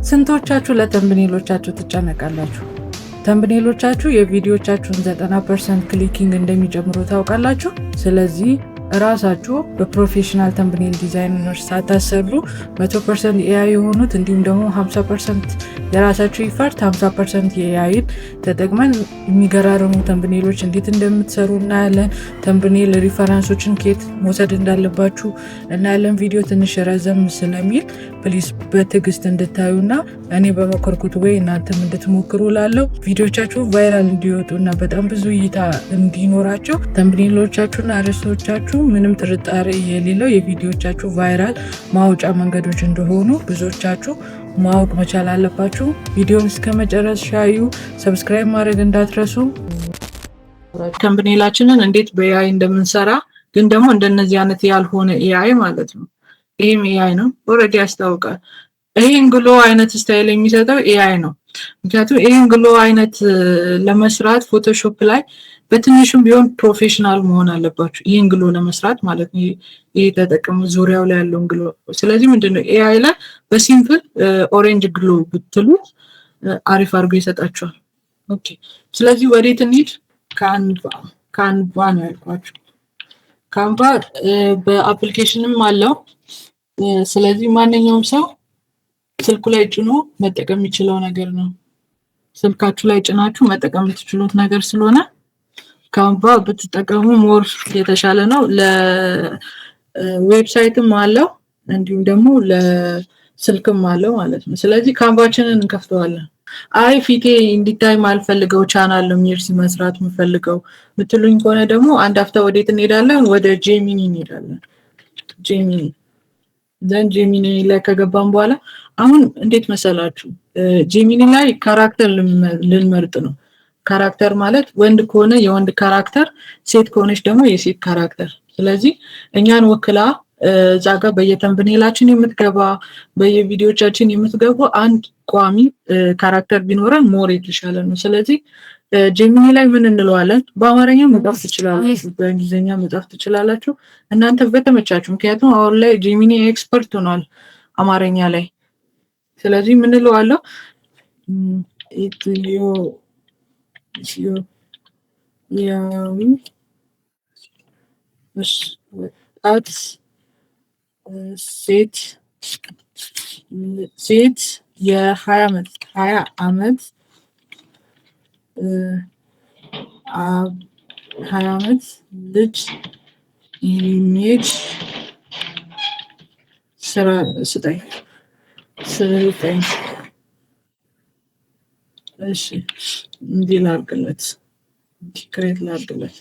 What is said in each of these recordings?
ስንቶቻችሁ ለተምብኔሎቻችሁ ትጨነቃላችሁ? ተምብኔሎቻችሁ የቪዲዮቻችሁን 90% ክሊኪንግ እንደሚጨምሩ ታውቃላችሁ? ስለዚህ ራሳችሁ በፕሮፌሽናል ተምብኔል ዲዛይነርስ ሳታሰሩ 100% ኤአይ የሆኑት እንዲሁም ደግሞ 50% የራሳችሁ ኢፈርት 50% የኤአይን ተጠቅመን የሚገራርሙ ተምብኔሎች እንዴት እንደምትሰሩ እናያለን። ተምብኔል ሪፈረንሶችን ከየት መውሰድ እንዳለባችሁ እናያለን። ቪዲዮ ትንሽ ረዘም ስለሚል ፕሊዝ በትዕግስት እንድታዩና እኔ በመኮርኩት ወይ እናንተም እንድትሞክሩ ላለው ቪዲዮቻችሁ ቫይራል እንዲወጡና በጣም ብዙ እይታ እንዲኖራቸው ተምብኔሎቻችሁና ርዕሶቻችሁ ምንም ጥርጣሬ የሌለው የቪዲዮቻችሁ ቫይራል ማውጫ መንገዶች እንደሆኑ ብዙዎቻችሁ ማወቅ መቻል አለባችሁ። ቪዲዮን እስከ መጨረሻ ሻዩ። ሰብስክራይብ ማድረግ እንዳትረሱ። ተምብኔላችንን እንዴት በኤአይ እንደምንሰራ ግን ደግሞ እንደነዚህ አይነት ያልሆነ ኤአይ ማለት ነው። ይሄም ኤአይ ነው ኦልሬዲ ያስታውቃል። ይሄን ግሎ አይነት ስታይል የሚሰጠው ኤአይ ነው። ምክንያቱም ይሄን ግሎ አይነት ለመስራት ፎቶሾፕ ላይ በትንሹም ቢሆን ፕሮፌሽናል መሆን አለባችሁ ይሄን ግሎ ለመስራት ማለት ነው። ይሄ ተጠቅሙ ዙሪያው ላይ ያለውን ግሎ። ስለዚህ ምንድነው ኤአይ ላይ በሲምፕል ኦሬንጅ ግሎ ብትሉት አሪፍ አድርጎ ይሰጣችኋል። ኦኬ ስለዚህ ወዴት እንሂድ? ካንቫ ነው ያልኳችሁ። ካንቫ በአፕሊኬሽንም አለው። ስለዚህ ማንኛውም ሰው ስልኩ ላይ ጭኖ መጠቀም የሚችለው ነገር ነው። ስልካችሁ ላይ ጭናችሁ መጠቀም የምትችሉት ነገር ስለሆነ ካንቫ ብትጠቀሙ ሞር የተሻለ ነው። ለዌብሳይትም አለው እንዲሁም ደግሞ ለስልክም አለው ማለት ነው። ስለዚህ ካንቫችንን እንከፍተዋለን። አይ ፊቴ እንዲታይ ማልፈልገው ቻናል ነው ሚርሲ መስራት የምፈልገው ምትሉኝ ከሆነ ደግሞ አንድ አፍታ ወዴት እንሄዳለን? ወደ ጄሚኒ እንሄዳለን። ጄሚኒ ላይ ከገባን በኋላ አሁን እንዴት መሰላችሁ? ጄሚኒ ላይ ካራክተር ልንመርጥ ነው። ካራክተር ማለት ወንድ ከሆነ የወንድ ካራክተር፣ ሴት ከሆነች ደግሞ የሴት ካራክተር። ስለዚህ እኛን ወክላ እዛ ጋር በየተምብኔላችን የምትገባ በየቪዲዮቻችን የምትገቡ አንድ ቋሚ ካራክተር ቢኖረን ሞር የተሻለ ነው። ስለዚህ ጄሚኒ ላይ ምን እንለዋለን? በአማርኛ መጻፍ ትችላላችሁ፣ በእንግሊዝኛ መጻፍ ትችላላችሁ፣ እናንተ በተመቻችሁ። ምክንያቱም አሁን ላይ ጄሚኒ ኤክስፐርት ሆኗል አማርኛ ላይ። ስለዚህ ምን እንለዋለን? ሴት የ20 ዓመት 20 ዓመት ልጅ ኢሜጅ ስራ ስጠኝ። እሺ እንዲህ ላድርግለት፣ ክሬት ላድርግለት።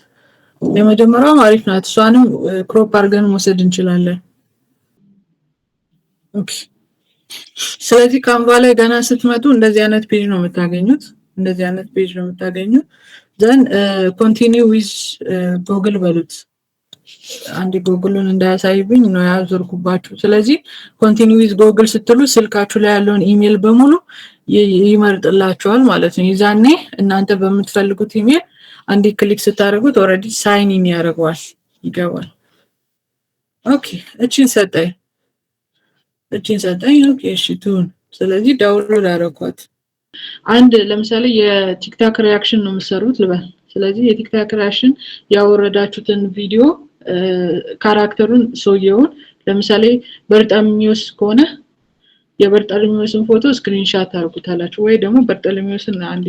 የመጀመሪያው አሪፍ ናት። እሷንም ክሮፕ አድርገን መውሰድ እንችላለን። ኦኬ ስለዚህ ካንቫ ላይ ገና ስትመጡ እንደዚህ አይነት ፔጅ ነው የምታገኙት። ዘን ኮንቲኒው ዊዝ ጉግል በሉት። አንድ ጉግልን እንዳያሳይብኝ ነው ያዞርኩባችሁ። ስለዚህ ኮንቲኒው ዊዝ ጉግል ስትሉ ስልካችሁ ላይ ያለውን ኢሜል በሙሉ ይመርጥላችኋል ማለት ነው። ይዛኔ እናንተ በምትፈልጉት ኢሜል አንድ ክሊክ ስታደርጉት ኦሬዲ ሳይን ኢን ያደርጋል፣ ይገባል። ኦኬ እቺን ሰጠኝ። ኦኬ እሺ ቱን። ስለዚህ ዳውንሎድ አደረኳት። አንድ ለምሳሌ የቲክታክ ሪአክሽን ነው የምትሰሩት ልበል። ስለዚህ የቲክታክ ሪአክሽን ያወረዳችሁትን ቪዲዮ ካራክተሩን ሰውየውን ለምሳሌ በርጠሚዮስ ከሆነ የበርጠሚዮስን ፎቶ ስክሪንሻት አድርጉታላችሁ፣ ወይ ደግሞ በርጠሚዮስን አንዴ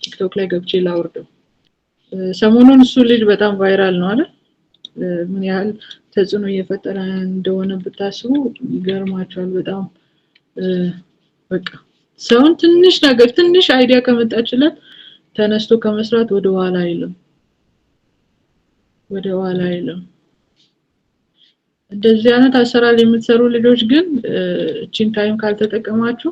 ቲክቶክ ላይ ገብቼ ላወርደው። ሰሞኑን እሱ ልጅ በጣም ቫይራል ነው አይደል? ምን ያህል ተጽዕኖ እየፈጠረ እንደሆነ ብታስቡ ይገርማችኋል በጣም። በቃ ሰውን ትንሽ ነገር ትንሽ አይዲያ ከመጣችለት ተነስቶ ከመስራት ወደ ኋላ አይልም። እንደዚህ አይነት አሰራር የምትሰሩ ልጆች ግን እቺን ታይም ካልተጠቀማችሁ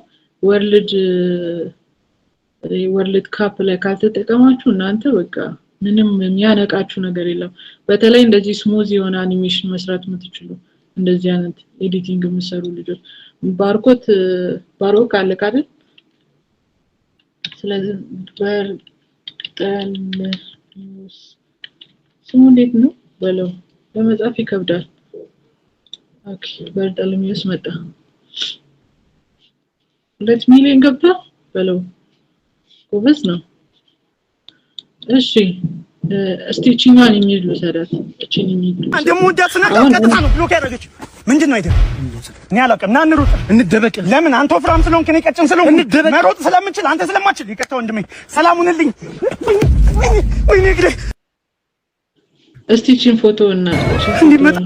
ወርልድ ካፕ ላይ ካልተጠቀማችሁ እናንተ በቃ ምንም የሚያነቃችሁ ነገር የለም። በተለይ እንደዚህ ስሙዝ የሆነ አኒሜሽን መስራት የምትችሉ እንደዚህ አይነት ኤዲቲንግ የምትሰሩ ልጆች ባሮክ አለ አይደል? ስለዚህ በርጠሚዮስ ስሙ እንዴት ነው በለው፣ ለመጻፍ ይከብዳል። ኦኬ በርጠሚዮስ መጣ። 2 ሚሊዮን ገባ በለው ጎበዝ ነው እሺ ስቲቺንግን የሚሉ ሰዳት እቺን የሚሉ አንደሞ ወዳስና ቀጥታ ነው ብሎክ ያደረገች ምንድነው አይደል እኔ አላውቅም ና እንሩጥ እንደበቅ ለምን አንተ ወፍራም ስለሆንክ እኔ ቀጭን ስለሆንክ እንደበቅ መሮጥ ስለምችል አንተ ስለማችል ይቀጣ ወንድሜ ሰላሙንልኝ ወይኔ ግሬ ስቲቺን ፎቶ እና እንዲመጣ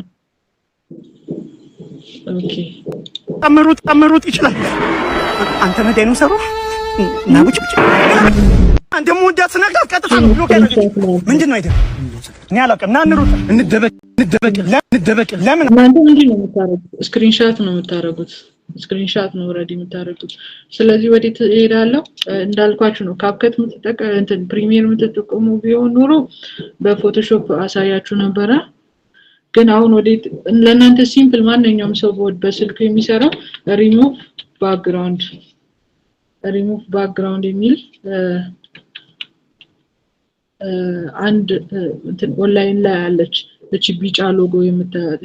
ኦኬ ተመሩጥ ይችላል አንተ መዳይኑ ሰሩ ና ብቻ አንደሞ ወዳስና ቀጥታ ነው ብሎክ ያደረገች ምንድነው አይደል እኔ አላውቅም ና እንሩጥ እንደበቅ ለምን አንተ ምንድነው የምታረጉት ስክሪንሾት ነው የምታረጉት ስክሪንሾት ነው ኦሬዲ የምታረጉት ስለዚህ ወዴት እሄዳለሁ እንዳልኳችሁ ነው ካፕከት እንትን ፕሪሚየር የምትጠቀሙ ቢሆን ኖሮ በፎቶሾፕ አሳያችሁ ነበር ግን አሁን ወዴት ለእናንተ ሲምፕል ማንኛውም ሰው በስልክ የሚሰራው ሪሙቭ ባክግራውንድ የሚል አንድ እንትን ኦንላይን ላይ አለች እቺ ቢጫ ሎጎ የምታያት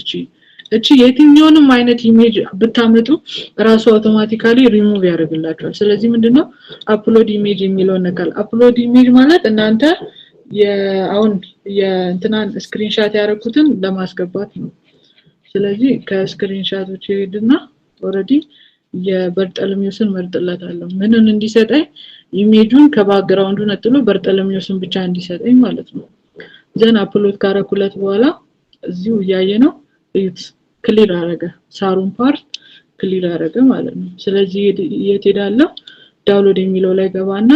እቺ የትኛውንም አይነት ኢሜጅ ብታመጡ ራሱ አውቶማቲካሊ ሪሙቭ ያደርግላችኋል ስለዚህ ምንድነው አፕሎድ ኢሜጅ የሚለው ነካል አፕሎድ ኢሜጅ ማለት እናንተ አሁን የእንትናን ስክሪንሾት ያደረኩትን ለማስገባት ነው ስለዚህ ከስክሪንሾቶች ሄድና ኦሬዲ የበርጠለሚውስን መርጥላታለሁ ምንን እንዲሰጠኝ ኢሜጁን ከባክግራውንዱ ነጥሎ በርጠለሚውስን ብቻ እንዲሰጠኝ ማለት ነው ዘን አፕሎድ ካረኩለት በኋላ እዚሁ ያየ ነው እዩት ክሊር አረገ ሳሩን ፓርት ክሊር አረገ ማለት ነው ስለዚህ የት ሄዳለሁ ዳውንሎድ የሚለው ላይ ገባና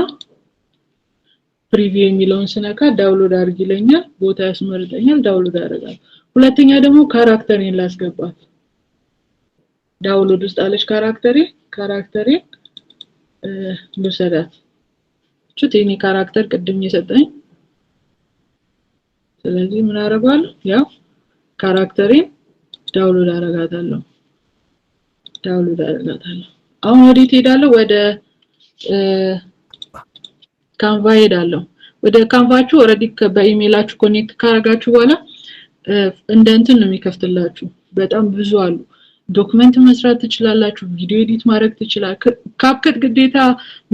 ፕሪቪው የሚለውን ስነካ ዳውንሎድ አድርግ ይለኛል ቦታ ያስመርጠኛል ዳውንሎድ አደርጋለሁ ሁለተኛ ደግሞ ካራክተሬን ላስገባት ዳውንሎድ ውስጥ አለች ካራክተሬ ልሰዳት ቹቴኒ ካራክተር ቅድም የሰጠኝ ስለዚህ ምን አደርጋለሁ ያው ካራክተሬን ዳውንሎድ አደርጋታለሁ አሁን ወዴት ሄዳለሁ ወደ ካንቫ ሄዳለሁ ወደ ካንቫችሁ ኦሬዲ በኢሜይላችሁ ኮኔክት ካረጋችሁ በኋላ እንደ እንትን ነው የሚከፍትላችሁ በጣም ብዙ አሉ ዶክመንት መስራት ትችላላችሁ ቪዲዮ ኤዲት ማድረግ ትችላላችሁ ካፕከት ግዴታ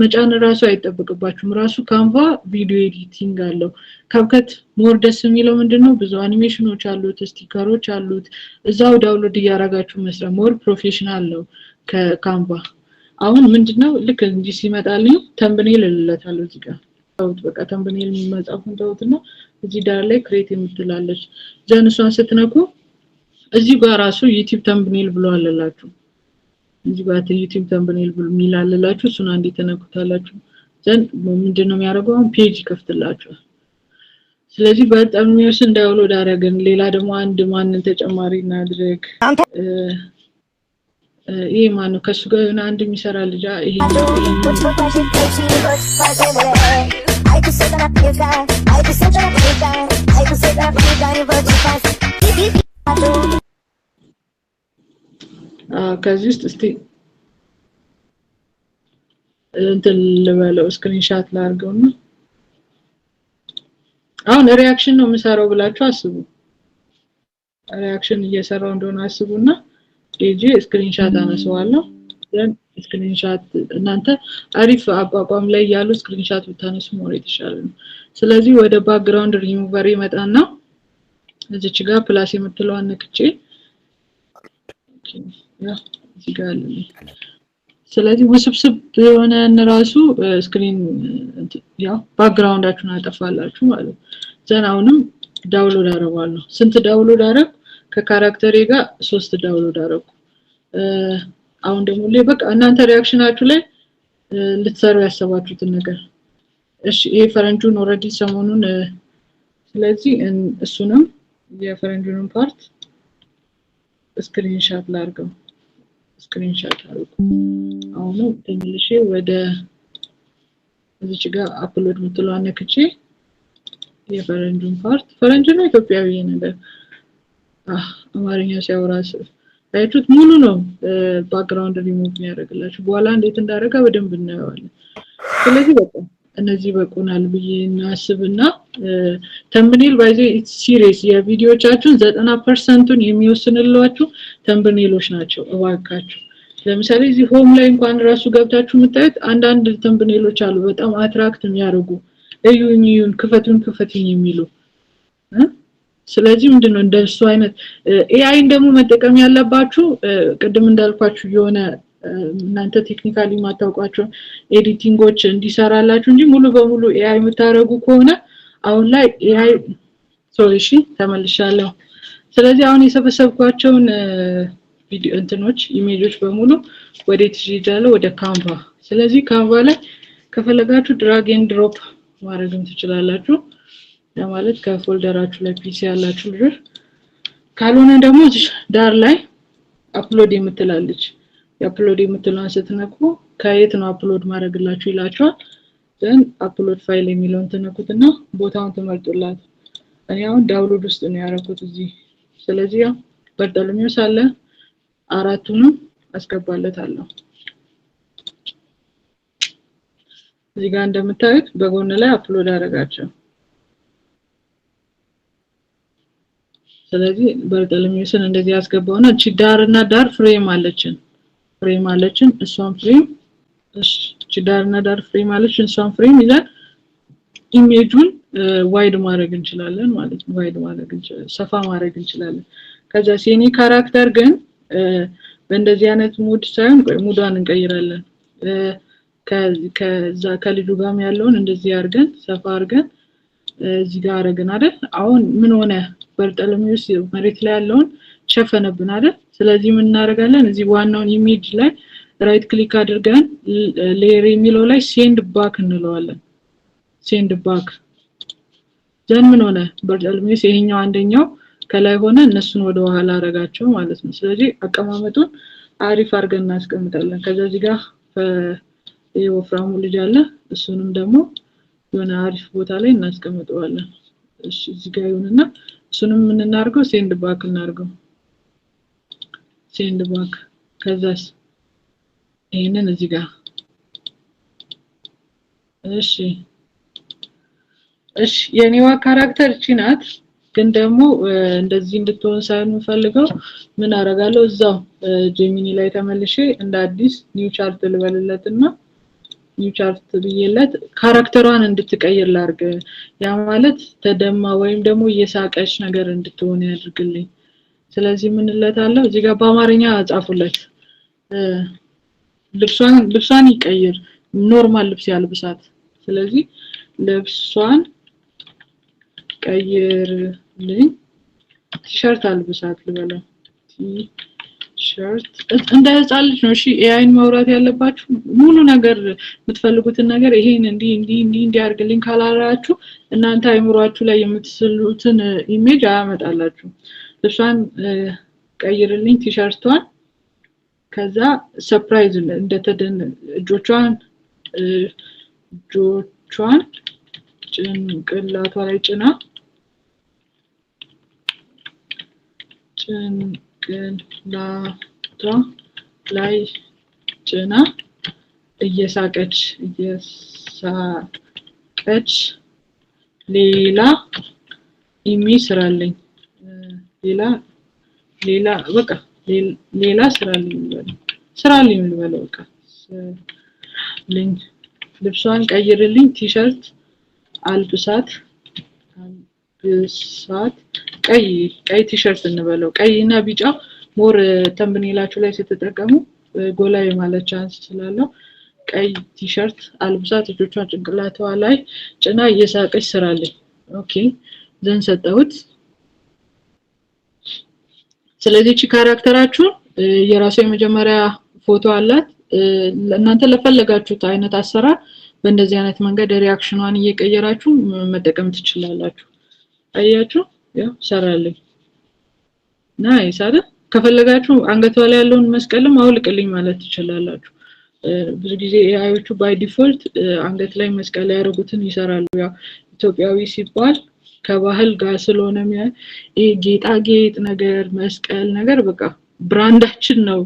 መጫን ራሱ አይጠበቅባችሁም ራሱ ካንቫ ቪዲዮ ኤዲቲንግ አለው ካፕከት ሞር ደስ የሚለው ምንድነው ብዙ አኒሜሽኖች አሉት ስቲከሮች አሉት እዛው ዳውንሎድ ያያረጋችሁ መስራት ሞር ፕሮፌሽናል ነው ከካንቫ አሁን ምንድነው ልክ እንጂ ሲመጣልኝ ተምብኔል ልለታለሁ እዚህ ጋር ታውት በቃ ተምብኔል የሚመጣውን ታውትና እዚህ ዳር ላይ ክሬት የምትላለች ዘንሷን ስትነኩ እዚህ ጋር ራሱ ዩቲዩብ ተምብኔል ብሎ አለላችሁ እዚህ ጋር ዩቲዩብ ተምብኔል ብሎ ሚላልላችሁ እሱን አንዴ ተነኩታላችሁ ዘን ምንድነው የሚያደርገው ፔጅ ይከፍትላችኋል ስለዚህ በጣም የሚወስ ዳውንሎድ አደረግን ሌላ ደግሞ አንድ ማንን ተጨማሪ እናድርግ ይሄ ማነው ከሱ ጋር የሆነ አንድ የሚሰራ ልጅ ይሄ ከዚህ ውስጥ እስቲ እንትን ልበለው ስክሪንሾት ላድርገውና አሁን ሪአክሽን ነው የምሰራው ብላችሁ አስቡ ሪአክሽን እየሰራው እንደሆነ አስቡና ኤጂ ስክሪንሾት አነሳዋለሁ ዘን ስክሪንሾት እናንተ አሪፍ አቋቋም ላይ ያሉ ስክሪንሾት ብታነሱ ሞር የተሻለ ነው ስለዚህ ወደ ባክግራውንድ ሪሙቨር ይመጣና እዚች ጋር ፕላስ የምትለው አንክቼ ያ እዚህ ጋር አለ ስለዚህ ውስብስብ የሆነ ራሱ ስክሪን ያው ባክግራውንዳችሁን አጠፋላችሁ ማለት ዘን አሁንም ዳውንሎድ አደርጋለሁ ስንት ዳውንሎድ አደረግ ከካራክተሬ ጋር 3 ዳውንሎድ አደረኩ አሁን ደግሞ በቃ እናንተ ሪአክሽናችሁ ላይ ልትሰሩ ያሰባችሁትን ነገር እሺ ይሄ ፈረንጁን ኦሬዲ ሰሞኑን ስለዚህ እሱንም የፈረንጁን ፓርት ስክሪንሾት ላድርገው ስክሪንሾት አድርጉ አሁን ተመልሼ ወደ እዚህ ጋር አፕሎድ ምትለው አነክቼ የፈረንጁን ፓርት ፈረንጁ ነው ኢትዮጵያዊ ነገር አማርኛ ሲያወራስ አይቱት ሙሉ ነው ባክግራውንድ ሪሙቭ ያደርግላችሁ በኋላ እንዴት እንዳደረጋ በደንብ እናየዋለን ስለዚህ በቃ እነዚህ በቁናል በየናስብና ተምብኔል ባይዘ ሲሪየስ የቪዲዮቻችሁን 90%ን የሚወስንላችሁ ተምብኔሎች ናቸው እባካችሁ ለምሳሌ እዚህ ሆም ላይ እንኳን ራሱ ገብታችሁ የምታዩት አንዳንድ ተምብኔሎች አሉ በጣም አትራክት የሚያደርጉ እዩን ክፈቱኝ የሚሉ ስለዚህ ምንድነው እንደሱ አይነት ኤአይን ደግሞ መጠቀም ያለባችሁ ቅድም እንዳልኳችሁ የሆነ እናንተ ቴክኒካሊ ማታውቋቸው ኤዲቲንጎች እንዲሰራላችሁ እንጂ ሙሉ በሙሉ ኤአይ የምታረጉ ከሆነ አሁን ላይ ኤአይ ሶሉሺ ተመልሻለሁ ስለዚህ አሁን የሰበሰብኳቸውን ቪዲዮ እንትኖች ኢሜጆች በሙሉ ወዴት ይሄዳሉ ወደ ካንቫ ስለዚህ ካንቫ ላይ ከፈለጋችሁ ድራግ ኤንድ ድሮፕ ማድረግም ትችላላችሁ ለማለት ከፎልደራችሁ ላይ ፒሲ ያላችሁ ልጅ ካልሆነ ደግሞ ዳር ላይ አፕሎድ የምትላለች የአፕሎድ የምትለውን ስትነኩ ከየት ነው አፕሎድ ማድረግላችሁ ይላችኋል then upload file የሚለውን ተነኩትና ቦታውን ተመርጡላት እኔ አሁን ዳውንሎድ ውስጥ ነው ያደረኩት እዚህ ስለዚህ ያው በርጠልሚውስ አለ አራቱንም አስገባለታለሁ እዚህ ጋር እንደምታዩት በጎን ላይ አፕሎድ አደረጋቸው ስለዚህ በርጠልሚውስን እንደዚህ ያስገባውና እቺ ዳርና ዳር ፍሬም አለችን እሷን ፍሬም እቺ ዳርና ዳር ፍሬም አለችን እሷን ፍሬም ይላል ኢሜጁን ዋይድ ማድረግ እንችላለን ማለት ነው ዋይድ ማድረግ እንችላለን ሰፋ ማድረግ እንችላለን ከዛ ሲኒ ካራክተር ግን በእንደዚህ አይነት ሙድ ሳይሆን ሙዷን እንቀይራለን ከዛ ከልጁ ጋር ያለውን እንደዚህ አድርገን ሰፋ አድርገን እዚህ ጋር አረግን አይደል አሁን ምን ሆነ በርጠልሚውስ መሬት ላይ ያለውን ሸፈነብን አይደል ስለዚህ ምን እናደርጋለን እዚህ ዋናውን ኢሜጅ ላይ ራይት ክሊክ አድርገን ሌየር የሚለው ላይ ሴንድ ባክ እንለዋለን ሴንድ ባክ ዘን ምን ሆነ በርጠልሚውስ ይሄኛው አንደኛው ከላይ ሆነ እነሱን ወደ ኋላ አረጋቸው ማለት ነው ስለዚህ አቀማመጡን አሪፍ አድርገን እናስቀምጣለን ከዛ እዚህ ጋር የወፍራሙ ልጅ አለ እሱንም ደግሞ የሆነ አሪፍ ቦታ ላይ እናስቀምጠዋለን እሺ እዚህ ጋር ይሁንና እሱንም ምን እናርገው ሴንድ ባክ እናርገው ሴንድ ባክ ከዛስ ይሄንን እዚህ ጋር እሺ የኔዋ ካራክተር እቺ ናት ግን ደግሞ እንደዚህ እንድትሆን ሳይሆን ፈልገው ምን አረጋለሁ እዛው ጄሚኒ ላይ ተመልሼ እንደ አዲስ ኒው ቻርት ልበልለትና ኒው ቻርት ብዬለት ካራክተሯን እንድትቀይር ላርግ ያ ማለት ተደማ ወይም ደግሞ እየሳቀች ነገር እንድትሆን ያድርግልኝ ስለዚህ ምን እለታለሁ እዚህ ጋር በአማርኛ ጻፉለት ልብሷን ይቀይር ኖርማል ልብስ ያልብሳት ስለዚህ ልብሷን ቀይርልኝ ቲሸርት አልብሳት ልበለው ቲሸርት እንደ ህፃን ልጅ ነው እሺ ኤአይን ማውራት ያለባችሁ ሙሉ ነገር የምትፈልጉትን ነገር ይሄን እንዲ አድርግልኝ ካላራችሁ እናንተ አይምሯችሁ ላይ የምትስሉትን ኢሜጅ አያመጣላችሁ ልብሷን ቀይርልኝ ቲሸርቷን ከዛ ሰርፕራይዝ እንደተደን እጆቿን ጭንቅላቷ ላይ ጭና እየሳቀች ሌላ ስራልኝ ሌላ በቃ ሌላ ስራልኝ ልበለው በቃ ልብሷን ቀይርልኝ ቲሸርት አልብሳት ቀይ ቲሸርት እንበለው ቀይና ቢጫ ሞር ተምብኔላችሁ ላይ ስትጠቀሙ ጎላ የማለት ቻንስ ስላለው ቀይ ቲሸርት አልብሳት እጆቿን ጭንቅላቷ ላይ ጭና እየሳቀች ስራልኝ ኦኬ ዘን ሰጠሁት ስለዚህ እቺ ካራክተራችሁ የራሱ የመጀመሪያ ፎቶ አላት እናንተ ለፈለጋችሁት አይነት አሰራር በእንደዚህ አይነት መንገድ ሪአክሽኗን እየቀየራችሁ መጠቀም ትችላላችሁ አያችሁ ያው ሰራልኝ ናይስ አይደል ከፈለጋችሁ አንገቷ ላይ ያለውን መስቀልም አውልቅልኝ ማለት ትችላላችሁ ብዙ ጊዜ ኤአይዎቹ ባይ ዲፎልት አንገት ላይ መስቀል ያደርጉትን ይሰራሉ ያው ኢትዮጵያዊ ሲባል ከባህል ጋር ስለሆነ ጌጣጌጥ ነገር መስቀል ነገር በቃ ብራንዳችን ነው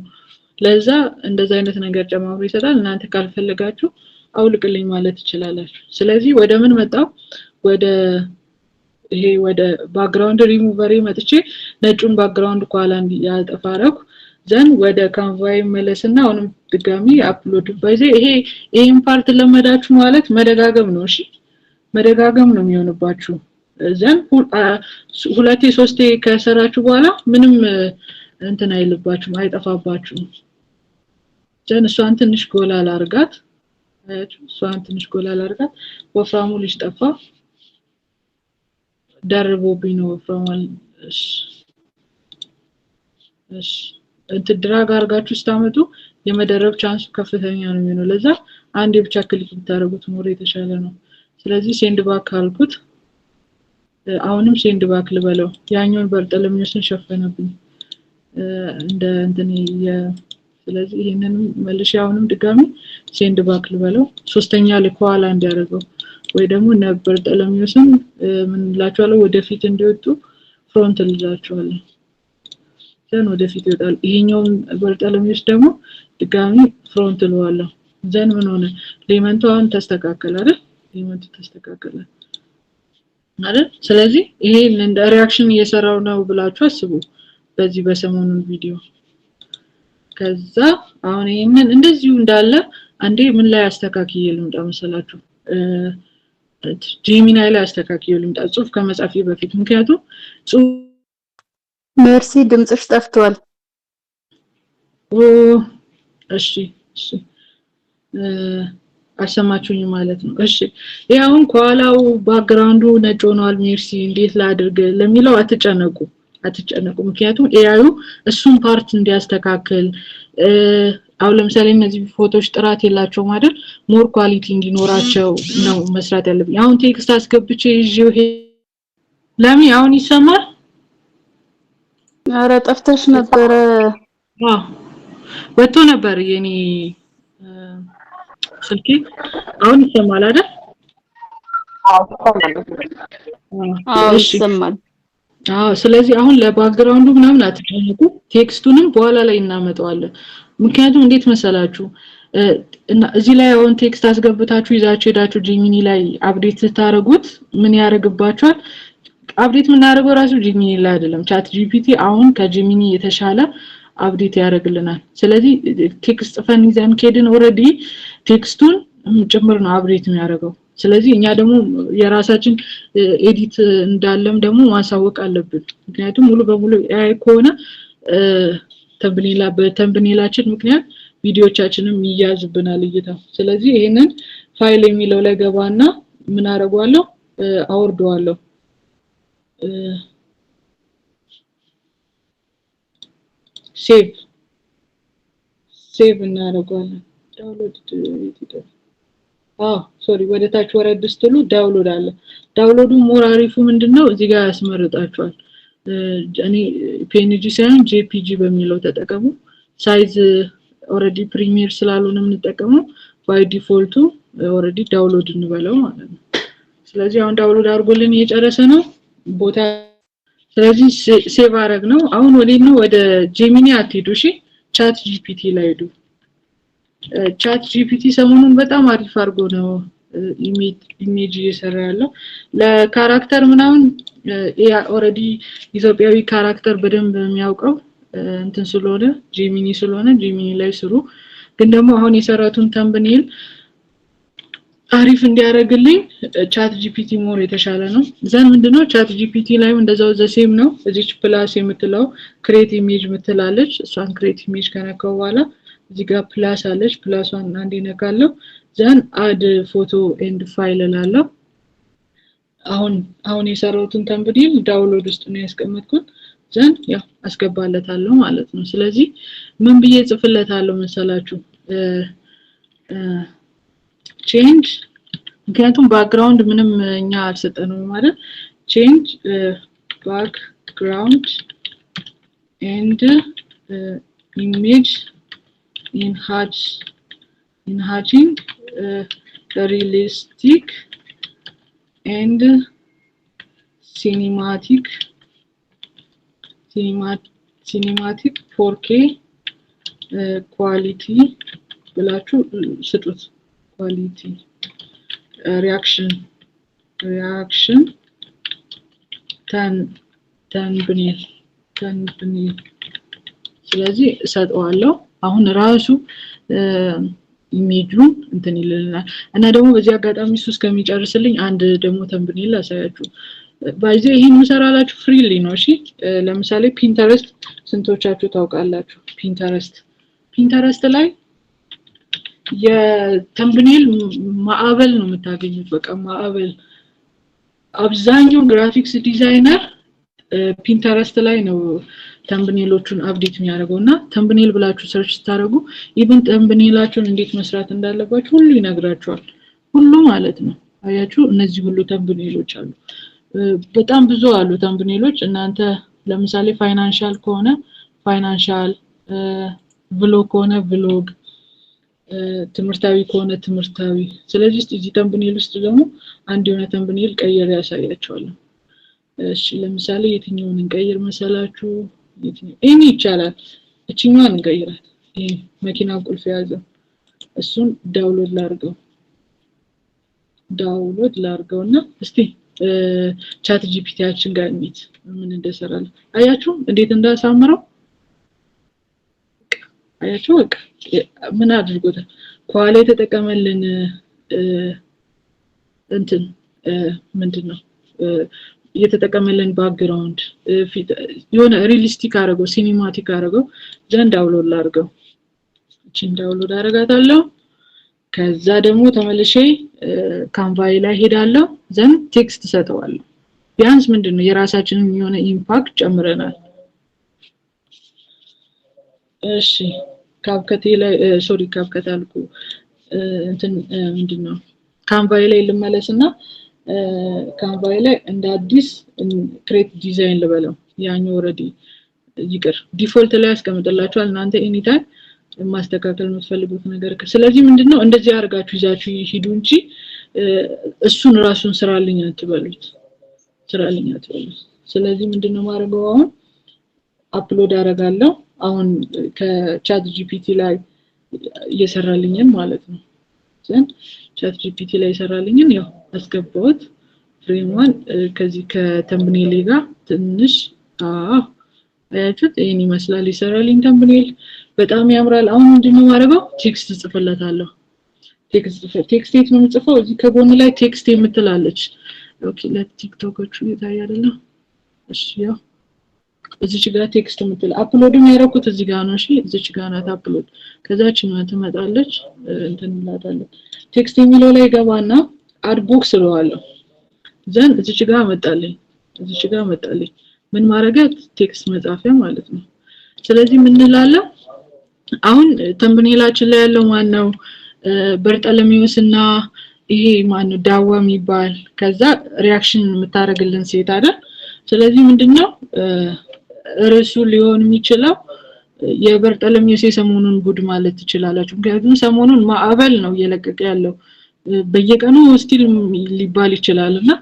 ለዛ እንደዛ አይነት ነገር ጨማምሮ ይሰጣል እናንተ ካልፈለጋችሁ አውልቅልኝ ማለት ትችላላችሁ ስለዚህ ወደ ምን መጣው ወደ ባክግራውንድ ሪሙቨር መጥቼ ነጩን ባክግራውንድ ኳላ ያጠፋረኩ ዘን ወደ ካንቫይ መለስና አሁንም ድጋሚ አፕሎድ ባይዘ ይሄን ፓርት ለመዳችሁ ማለት መደጋገም ነው እሺ መደጋገም ነው የሚሆንባችሁ ዘን ሁለቴ ሶስቴ ከሰራችሁ በኋላ ምንም እንትን አይልባችሁም አይጠፋባችሁም ዘን እሷን ትንሽ ጎላ አላርጋት እሷን ትንሽ ጎላ አላርጋት ወፍራሙ ልጅ ጠፋ ደርቦብኝ ነው ወፍራሙ እሺ ድራግ አርጋችሁ ስታመጡ የመደረብ ቻንሱ ከፍተኛ ነው የሚሆነው ለዛ አንዴ ብቻ ክሊክ ብታረጉት ሞር የተሻለ ነው ስለዚህ ሴንድ ባክ አልኩት አሁንም ሴንድ ባክ ልበለው ያኛውን በርጠለምዮስን ሸፈነብኝ እንደ እንትን ስለዚህ ይሄንንም መልሼ አሁንም ድጋሚ ሴንድ ባክ ልበለው ሶስተኛ ለኳላ እንዲያደርገው ወይ ደግሞ ነበር ጠለምዮስን ምን ላችኋለሁ ወደፊት እንዲወጡ ፍሮንት ልላችኋለሁ ዘን ወደፊት ይወጣል ይሄኛውን በርጠለምዮስ ደግሞ ድጋሚ ፍሮንት ልዋለሁ ዘን ምን ሆነ ሌመንቷን ተስተካከለ አይደል ሌመንቱ ተስተካከለ አይደል ስለዚህ ይሄ እንደ ሪአክሽን እየሰራው ነው ብላችሁ አስቡ በዚህ በሰሞኑን ቪዲዮ ከዛ አሁን ይሄንን እንደዚሁ እንዳለ አንዴ ምን ላይ አስተካክዬ ልምጣ መሰላችሁ ጂሚናይ ላይ አስተካክዬ ልምጣ ጽሁፍ ከመጻፊ በፊት ምክንያቱም ሜርሲ ድምጽሽ ጠፍቷል እሺ አሰማችሁኝ ማለት ነው እሺ ያውን ኳላው ባክግራውንዱ ነጭ ሆኗል ሜርሲ እንዴት ላድርግ ለሚለው አትጨነቁ ምክንያቱም ኤአዩ እሱን ፓርት እንዲያስተካክል አው ለምሳሌ እነዚህ ፎቶዎች ጥራት የላቸው ማለት ሞር ኳሊቲ እንዲኖራቸው ነው መስራት ያለብኝ አሁን ቴክስት አስገብቼ ይዤው ለሚ አሁን ይሰማል አረ ጠፍተሽ ነበር ወጥቶ ነበር የኔ ስልኬ አሁን ይሰማል አይደል ይሰማል ስለዚህ አሁን ለባክግራውንዱ ምናምን አትጨነቁ ቴክስቱንም በኋላ ላይ እናመጣዋለን ምክንያቱም እንዴት መሰላችሁ እና እዚህ ላይ አሁን ቴክስት አስገብታችሁ ይዛችሁ ሄዳችሁ ጂሚኒ ላይ አፕዴት ታረጉት ምን ያረግባችኋል አፕዴት ምን ያረጋው ራሱ ጂሚኒ ላይ አይደለም ቻት ጂፒቲ አሁን ከጂሚኒ የተሻለ አፕዴት ያረግልናል ስለዚህ ቴክስት ፈን ይዘን ከሄድን ኦሬዲ ቴክስቱን ጭምር ነው አፕዴት የሚያረጋው ስለዚህ እኛ ደግሞ የራሳችን ኤዲት እንዳለም ደግሞ ማሳወቅ አለብን ምክንያቱም ሙሉ በሙሉ AI ከሆነ በተምብኔላችን ምክንያት ቪዲዮቻችንም ይያዝብናል እይታ ስለዚህ ይሄንን ፋይል የሚለው ላይ ገባና ምን አረጋዋለሁ አወርደዋለሁ ሴቭ እናደርጋለን ዳውንሎድ ይደረጋል ሶሪ ወደታች ወረድ ስትሉ ዳውንሎድ አለ ዳውንሎዱ ሞር አሪፉ ምንድነው እዚህ ጋር ያስመርጣችኋል እኔ PNG ሳይሆን JPG በሚለው ተጠቀሙ ሳይዝ ኦሬዲ ፕሪሚየር ስላልሆነ የምንጠቀመው ባይ ዲፎልቱ ኦሬዲ ዳውንሎድ እንበለው ማለት ነው ስለዚህ አሁን ዳውንሎድ አድርጎልን እየጨረሰ ነው ቦታ ስለዚህ ሴቭ አረግ ነው አሁን ወደ ጂሚኒ አትሄዱ እሺ ቻት ጂፒቲ ላይ ሄዱ ቻት ጂፒቲ ሰሞኑን በጣም አሪፍ አድርጎ ነው ኢሜጅ እየሰራ ያለው ለካራክተር ምናምን ኦሬዲ ኢትዮጵያዊ ካራክተር በደንብ የሚያውቀው እንትን ስለሆነ ጂሚኒ ላይ ስሩ ግን ደግሞ አሁን የሰራቱን ተምብኔል አሪፍ እንዲያረግልኝ ቻት ጂፒቲ ሞር የተሻለ ነው ዘን ምንድነው ቻት ጂፒቲ ላይ እንደዛው ዘሴም ነው እዚች ፕላስ የምትለው ክሬት ኢሜጅ ምትላለች እሷን ክሬት ኢሜጅ ከነካው በኋላ እዚህ ጋር ፕላስ አለች ፕላሷን አንዴ ነካለው ዘን አድ ፎቶ ኤንድ ፋይል ላለው አሁን የሰራውትን ተምብኔል ዳውንሎድ ውስጥ ነው ያስቀመጥኩት ዘን ያው አስገባለታለሁ ማለት ነው ስለዚህ ምን ብዬ ጽፍለታለሁ መሰላችሁ change ምክንያቱም ባክግራውንድ ምንም እኛ አልሰጠነው ማለት change background and image enhancing realistic and cinematic 4K quality ብላችሁ ስጡት quality reaction thumbnail ስለዚህ ሰጠዋለሁ አሁን ራሱ ኢሜጁን እንትን ይልልናል እና ደግሞ በዚህ አጋጣሚ እሱ እስከሚጨርስልኝ አንድ ደግሞ ተምብኔል አሳያችሁ ባይዘ ይሄን መሰራላችሁ ፍሪሊ ነው እሺ ለምሳሌ ፒንተረስት ስንቶቻችሁ ታውቃላችሁ ፒንተረስት ላይ የተምብኔል ማዕበል ነው የምታገኙት በቃ ማዕበል አብዛኛው ግራፊክስ ዲዛይነር ፒንተረስት ላይ ነው ተምብኔሎቹን አፕዴት የሚያደርገውና ተምብኔል ብላችሁ ሰርች ታደርጉ ኢቭን ተምብኔላችሁን እንዴት መስራት እንዳለባችሁ ሁሉ ይነግራችኋል ሁሉ ማለት ነው አያችሁ እነዚህ ሁሉ ተምብኔሎች አሉ በጣም ብዙ አሉ ተምብኔሎች እናንተ ለምሳሌ ፋይናንሻል ከሆነ ፋይናንሻል ቭሎግ ከሆነ ቭሎግ ትምርታዊ ከሆነ ትምርታዊ ስለዚህ እዚህ ተምብኔል ውስጥ ደግሞ አንድ የሆነ ተምብኔል ቀየር ያሳያችኋል እሺ ለምሳሌ የትኛውን እንቀይር መሰላችሁ እኔ ይቻላል እቺኛውን እንቀይራት ይሄ መኪና ቁልፍ ያዘው እሱን ዳውንሎድ ላድርገውና እስቲ ቻት ጂፒቲያችን ጋር እንት ምን እንደሰራለ አያችሁ እንዴት እንዳሳምረው አያችሁ በቃ ምን አድርጎታል ኳላ የተጠቀመልን እንትን ምንድነው የተጠቀመልን ባክግራውንድ የሆነ ሪሊስቲክ አረገው ሲኒማቲክ አረገው ዘንድ ዳውንሎድ ላድርገው እቺን ዳውንሎድ አረጋታለሁ ከዛ ደግሞ ተመልሼ ካንቫይ ላይ ሄዳለሁ ዘን ቴክስት ሰጠዋለሁ ቢያንስ ምንድነው የራሳችንን የሆነ ኢምፓክት ጨምረናል እሺ ካፕከት ላይ ካፕከት አልኩ እንትን ምንድነው ካንቫይ ላይ ልመለስና ካንቫይ ላይ እንደ አዲስ ክሬት ዲዛይን ልበለው ያኛው ኦሬዲ ይቅር ዲፎልት ላይ አስቀምጥላችኋል እናንተ ኤኒ ታይም ማስተካከል የምትፈልጉት ነገር ስለዚህ ምንድነው እንደዚህ አርጋችሁ ይዛችሁ ሂዱ እንጂ እሱን ራሱን ስራልኝ አትበሉት ስለዚህ ምንድነው ማረጋው አሁን አፕሎድ አረጋለሁ አሁን ከቻት ጂፒቲ ላይ እየሰራልኝን ማለት ነው ዘን ቻት ጂፒቲ ላይ እየሰራልኝን ያው አስገባውት ፍሬምዋን ከዚህ ከተምብኔል ጋር ትንሽ አያችሁት ይሄን ይመስላል ይሰራልኝ ተምብኔል በጣም ያምራል አሁን ምንድነው ማረጋው ቴክስት ጽፈለታለሁ ቴክስት ነው የምጽፈው እዚህ ከጎን ላይ ቴክስት የምትላለች ኦኬ ለቲክቶኮቹ ይታይ አይደለም እሺ ያው እዚህ ጋር ቴክስት የምትል አፕሎድም ያረኩት እዚህ ጋር ነው እሺ እዚህ ጋር ናት አፕሎድ ከዛች ነው ተመጣለች እንትን እንላታለን ቴክስት የሚለው ላይ ገባና አድ ቦክስ ለዋለሁ ዘን እዚህ ጋር መጣልኝ ምን ማረጋት ቴክስት መጻፊያ ማለት ነው ስለዚህ ምን እንላለን አሁን ተምብኔላችን ላይ ያለው ማን ነው በርጠለሚውስና ይሄ ማን ነው ዳዋ የሚባል ከዛ ሪአክሽን የምታረግልን ሴት አይደል ስለዚህ ምንድነው ርዕሱ ሊሆን የሚችለው የበርጠለሚውስ የሰሞኑን ጉድ ማለት ትችላላችሁ ምክንያቱም ሰሞኑን ማዕበል ነው እየለቀቀ ያለው በየቀኑ ስቲል ሊባል ይችላልና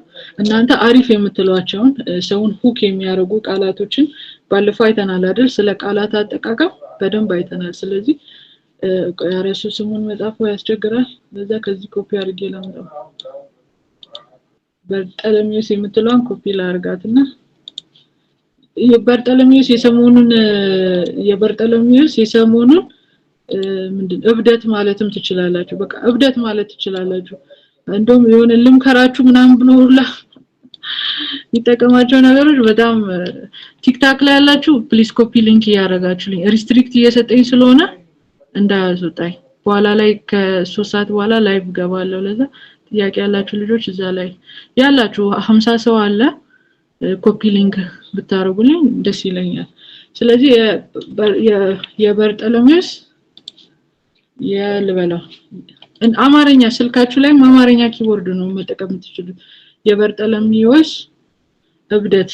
እናንተ አሪፍ የምትሏቸውን ሰውን ሁክ የሚያረጉ ቃላቶችን ባለፈው አይተናል አይደል ስለ ቃላት አጠቃቀም በደንብ አይተናል ስለዚህ ያረሱ ስሙን መጻፉ ያስቸግራል ለዛ ከዚህ ኮፒ አድርጌ ላምጣው በርጠለሚውስ የምትሏን ኮፒ ላርጋትና የበርጠለሚውስ የሰሞኑን ምንድን እብደት ማለትም ትችላላችሁ በቃ እብደት ማለት ትችላላችሁ እንደውም የሆነ ልምከራችሁ ምናምን ብሎላ ይተከማቸው ነገሮች በጣም ቲክታክ ላይ ያላችሁ ፕሊዝ ኮፒ ሊንክ ያረጋችሁልኝ ሪስትሪክት እየሰጠኝ ስለሆነ እንዳያስወጣኝ በኋላ ላይ ከ3 ሰዓት በኋላ ላይቭ ገባለሁ ለዛ ጥያቄ ያላችሁ ልጆች እዛ ላይ ያላችሁ 50 ሰው አለ ኮፒ ሊንክ ብታረጉልኝ ደስ ይለኛል ስለዚህ የበርጠለሚውስ የልበላ አማርኛ ስልካችሁ ላይ አማርኛ ኪቦርድ ነው መጠቀም ትችሉት የበርጠለሚውስ እብደት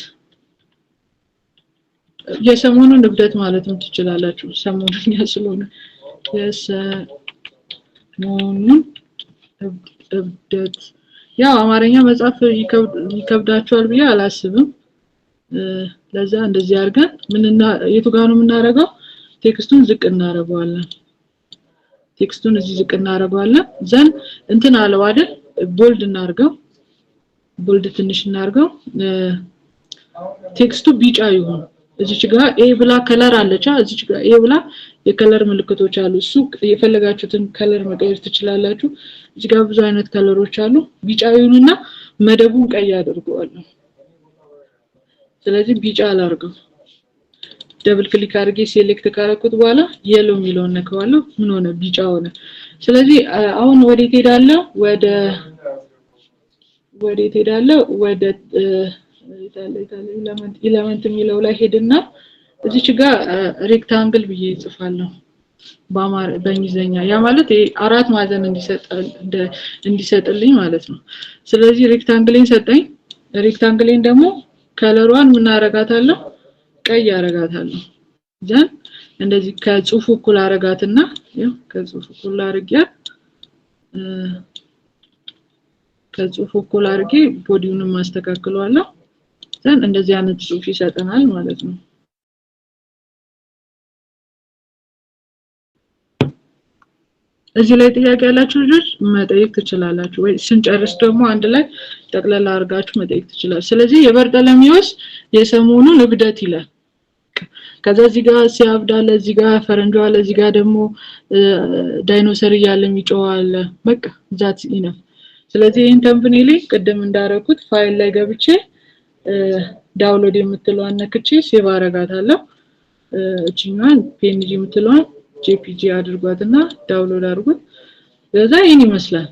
የሰሞኑን እብደት ማለትም ትችላላችሁ ሰሞኑኛ ስለሆነ የሰሞኑን እብደት ያው አማርኛ መጻፍ ይከብዳችኋል ብዬ አላስብም ለዛ እንደዚህ አድርገን ምንና የቱ ጋር ነው የምናረጋው ቴክስቱን ዝቅ እናረጋዋለን ቴክስቱን እዚህ ዝቅ እናረጋዋለን ዘን እንትን አለው አይደል ቦልድ እናርገው ቦልድ ትንሽ እናርገው ቴክስቱ ቢጫ ይሁን እዚች ጋር ኤ ብላ ከለር አለች እዚች ጋር ኤ ብላ የከለር ምልክቶች አሉ እሱ የፈለጋችሁትን ከለር መቀየር ትችላላችሁ እዚህ ጋር ብዙ አይነት ከለሮች አሉ ቢጫዩንና መደቡን ቀይ አድርገዋለሁ ስለዚህ ቢጫ አላርገው ደብል ክሊክ አድርጌ ሴሌክት ካረኩት በኋላ የሎ ሚለውን ነካዋለሁ ምን ሆነ ቢጫ ሆነ ስለዚህ አሁን ወዴት ሄዳለሁ ወደ ኤሌመንት ሚለው ላይ ሄድና እዚች ጋር ሬክታንግል ብዬ ጽፋለሁ በእንግሊዘኛ ያ ማለት አራት ማዕዘን እንዲሰጥልኝ ማለት ነው ስለዚህ ሬክታንግሌን ሰጠኝ ሬክታንግሌን ደግሞ ከለሯን ምን አረጋታለሁ ቀይ አረጋታለሁ ዘን እንደዚህ ከጽሁፉ እኩል አረጋትና ያው ከጽሁፉ እኩል አርጊያት ከጽሁፉ እኩል አርጌ ቦዲውን ማስተካክለዋለሁ ዘን እንደዚህ አይነት ጽሁፍ ይሰጠናል ማለት ነው እዚህ ላይ ጥያቄ ያላችሁ ልጆች መጠየቅ ትችላላችሁ ወይ ስንጨርስ ደግሞ አንድ ላይ ጠቅላላ አርጋችሁ መጠየቅ ትችላላችሁ ስለዚህ የበርጠለሚዎስ የሰሞኑ ንብደት ይላል ከዛ እዚህ ጋር ሲያብዳለ እዚህ ጋር ፈረንጆዋለ እዚህ ጋር ደግሞ ዳይኖሰር ያለ የሚጮዋለ በቃ ዛት ኢነፍ ስለዚህ ይሄን ተምብኔል ቀደም እንዳረኩት ፋይል ላይ ገብቼ ዳውንሎድ የምትለዋን ነክቼ ሴቭ አረጋታለሁ እቺኛን ፒኤንጂ የምትለዋን ጄፒጂ አድርጓትና ዳውንሎድ አድርጉት ለዛ ይሄን ይመስላል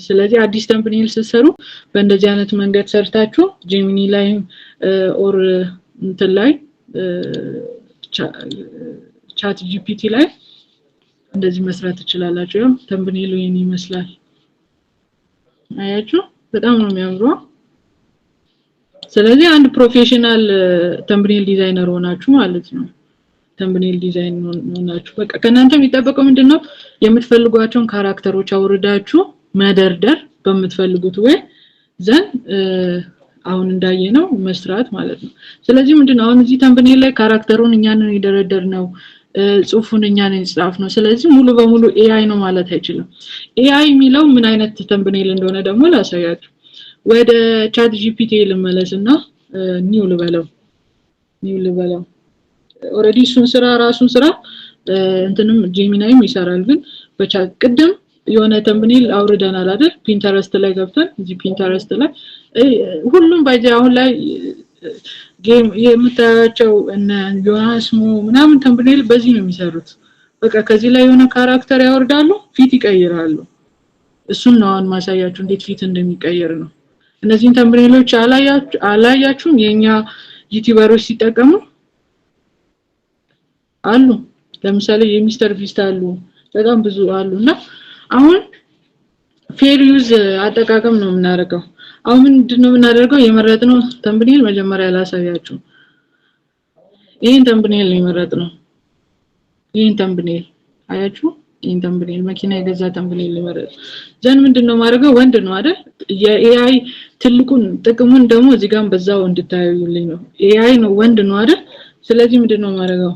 ስለዚህ አዲስ ተምብኔል ሲሰሩ በእንደዚህ አይነት መንገድ ሰርታችሁ ጄሚኒ ላይ ኦር እንትን ላይ ቻት ጂፒቲ ላይ እንደዚህ መስራት ትችላላችሁ ያው ተምብኔሉ ይሄን ይመስላል አያችሁ በጣም ነው የሚያምረው ስለዚህ አንድ ፕሮፌሽናል ተምብኔል ዲዛይነር ሆናችሁ ማለት ነው ተምብኔል ዲዛይን ሆናችሁ በቃ ከናንተ የሚጠበቀው ምንድነው የምትፈልጓቸውን ካራክተሮች አውርዳችሁ መደርደር በመትፈልጉት ወይ ዘን አሁን እንዳየነው መስራት ማለት ነው ስለዚህ ምንድነው አሁን እዚህ ተምብኔል ላይ ካራክተሩን እኛንን ይደረደርነው ጽሁፉን እኛንን ይጻፍነው ስለዚህ ሙሉ በሙሉ ኤአይ ነው ማለት አይችልም ኤአይ የሚለው ምን አይነት ተምብኔል እንደሆነ ደግሞ ላሳያችሁ ወደ ቻት ጂፒቲ ልመለስና ኒው ልበለው ኦሬዲ ራሱን ስራ እንትንም ጄሚናይም ይሰራል ግን በቻት ቅድም የሆነ ተምብኔል አውርደናል አይደል ፒንተረስት ላይ ገብተን እዚህ ፒንተረስት ላይ ሁሉም ባይዘ አሁን ላይ ጌም የምታያቸው እና ዮናስሞ ምናምን ተምብኔል በዚህ ነው የሚሰሩት በቃ ከዚህ ላይ የሆነ ካራክተር ያወርዳሉ ፊት ይቀይራሉ እሱን ነው አሁን ማሳያችሁ እንዴት ፊት እንደሚቀየር ነው እነዚህን ተምብኔሎች አላያችሁም የኛ ዩቲዩበሮች ሲጠቀሙ አሉ ለምሳሌ የሚስተር ቢስት አሉ በጣም ብዙ አሉና አሁን ፌር ዩዝ አጠቃቀም ነው የምናደርገው አሁን ምንድነው የምናደርገው የመረጥነው ተምብኔል መጀመሪያ ላሳያችሁ ይሄን ተምብኔል ነው የመረጥነው ይሄን ተምብኔል አያችሁ ይሄን ተምብኔል መኪና የገዛ ተምብኔል ለመረጥ ዘን ምንድነው ማድረገው ወንድ ነው አይደል የኤአይ ትልቁን ጥቅሙን ደግሞ እዚህ ጋር በዛው እንድታዩልኝ ነው ኤአይ ነው ወንድ ነው አይደል ስለዚህ ምንድነው ማድረገው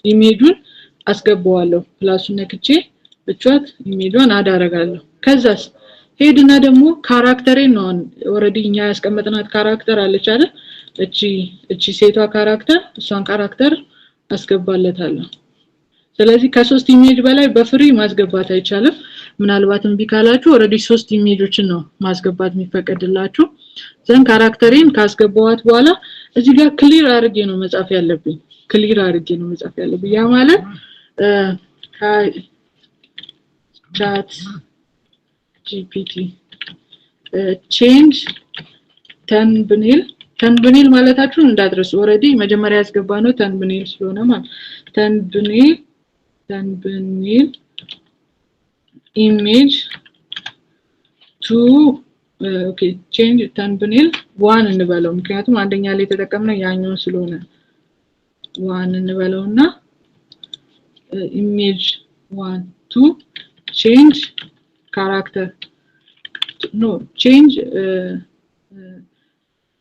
ኢሜጁን አስገባዋለሁ ፕላሱን ነክቼ ብቻት ኢሜጁን አዳረጋለሁ ከዛስ ሄድና ደግሞ ካራክተሬን ነው ኦሬዲ እኛ ያስቀመጥናት ካራክተር አለች አይደል እቺ ሴቷ ካራክተር እሷን ካራክተር አስገባለታለሁ ስለዚህ ከ3 ኢሜጅ በላይ በፍሪ ማስገባት አይቻልም ምናልባትም ቢካላችሁ ኦሬዲ 3 ኢሜጆችን ነው ማስገባት የሚፈቀድላችሁ ዘን ካራክተሬን ካስገባዋት በኋላ እዚህ ጋር ክሊር አድርጌ ነው መጻፍ ያለብኝ ያ ማለት chat gpt change thumbnail ማለታችሁን እንዳትረሱ ኦሬዲ መጀመሪያ ያስገባነው thumbnail ስለሆነ ማለት thumbnail image to okay change thumbnail 1 እንበለው ምክንያቱም አንደኛ ላይ ተጠቀምነው ያኛው ስለሆነ 1 እንበለውና image 1 to change character no change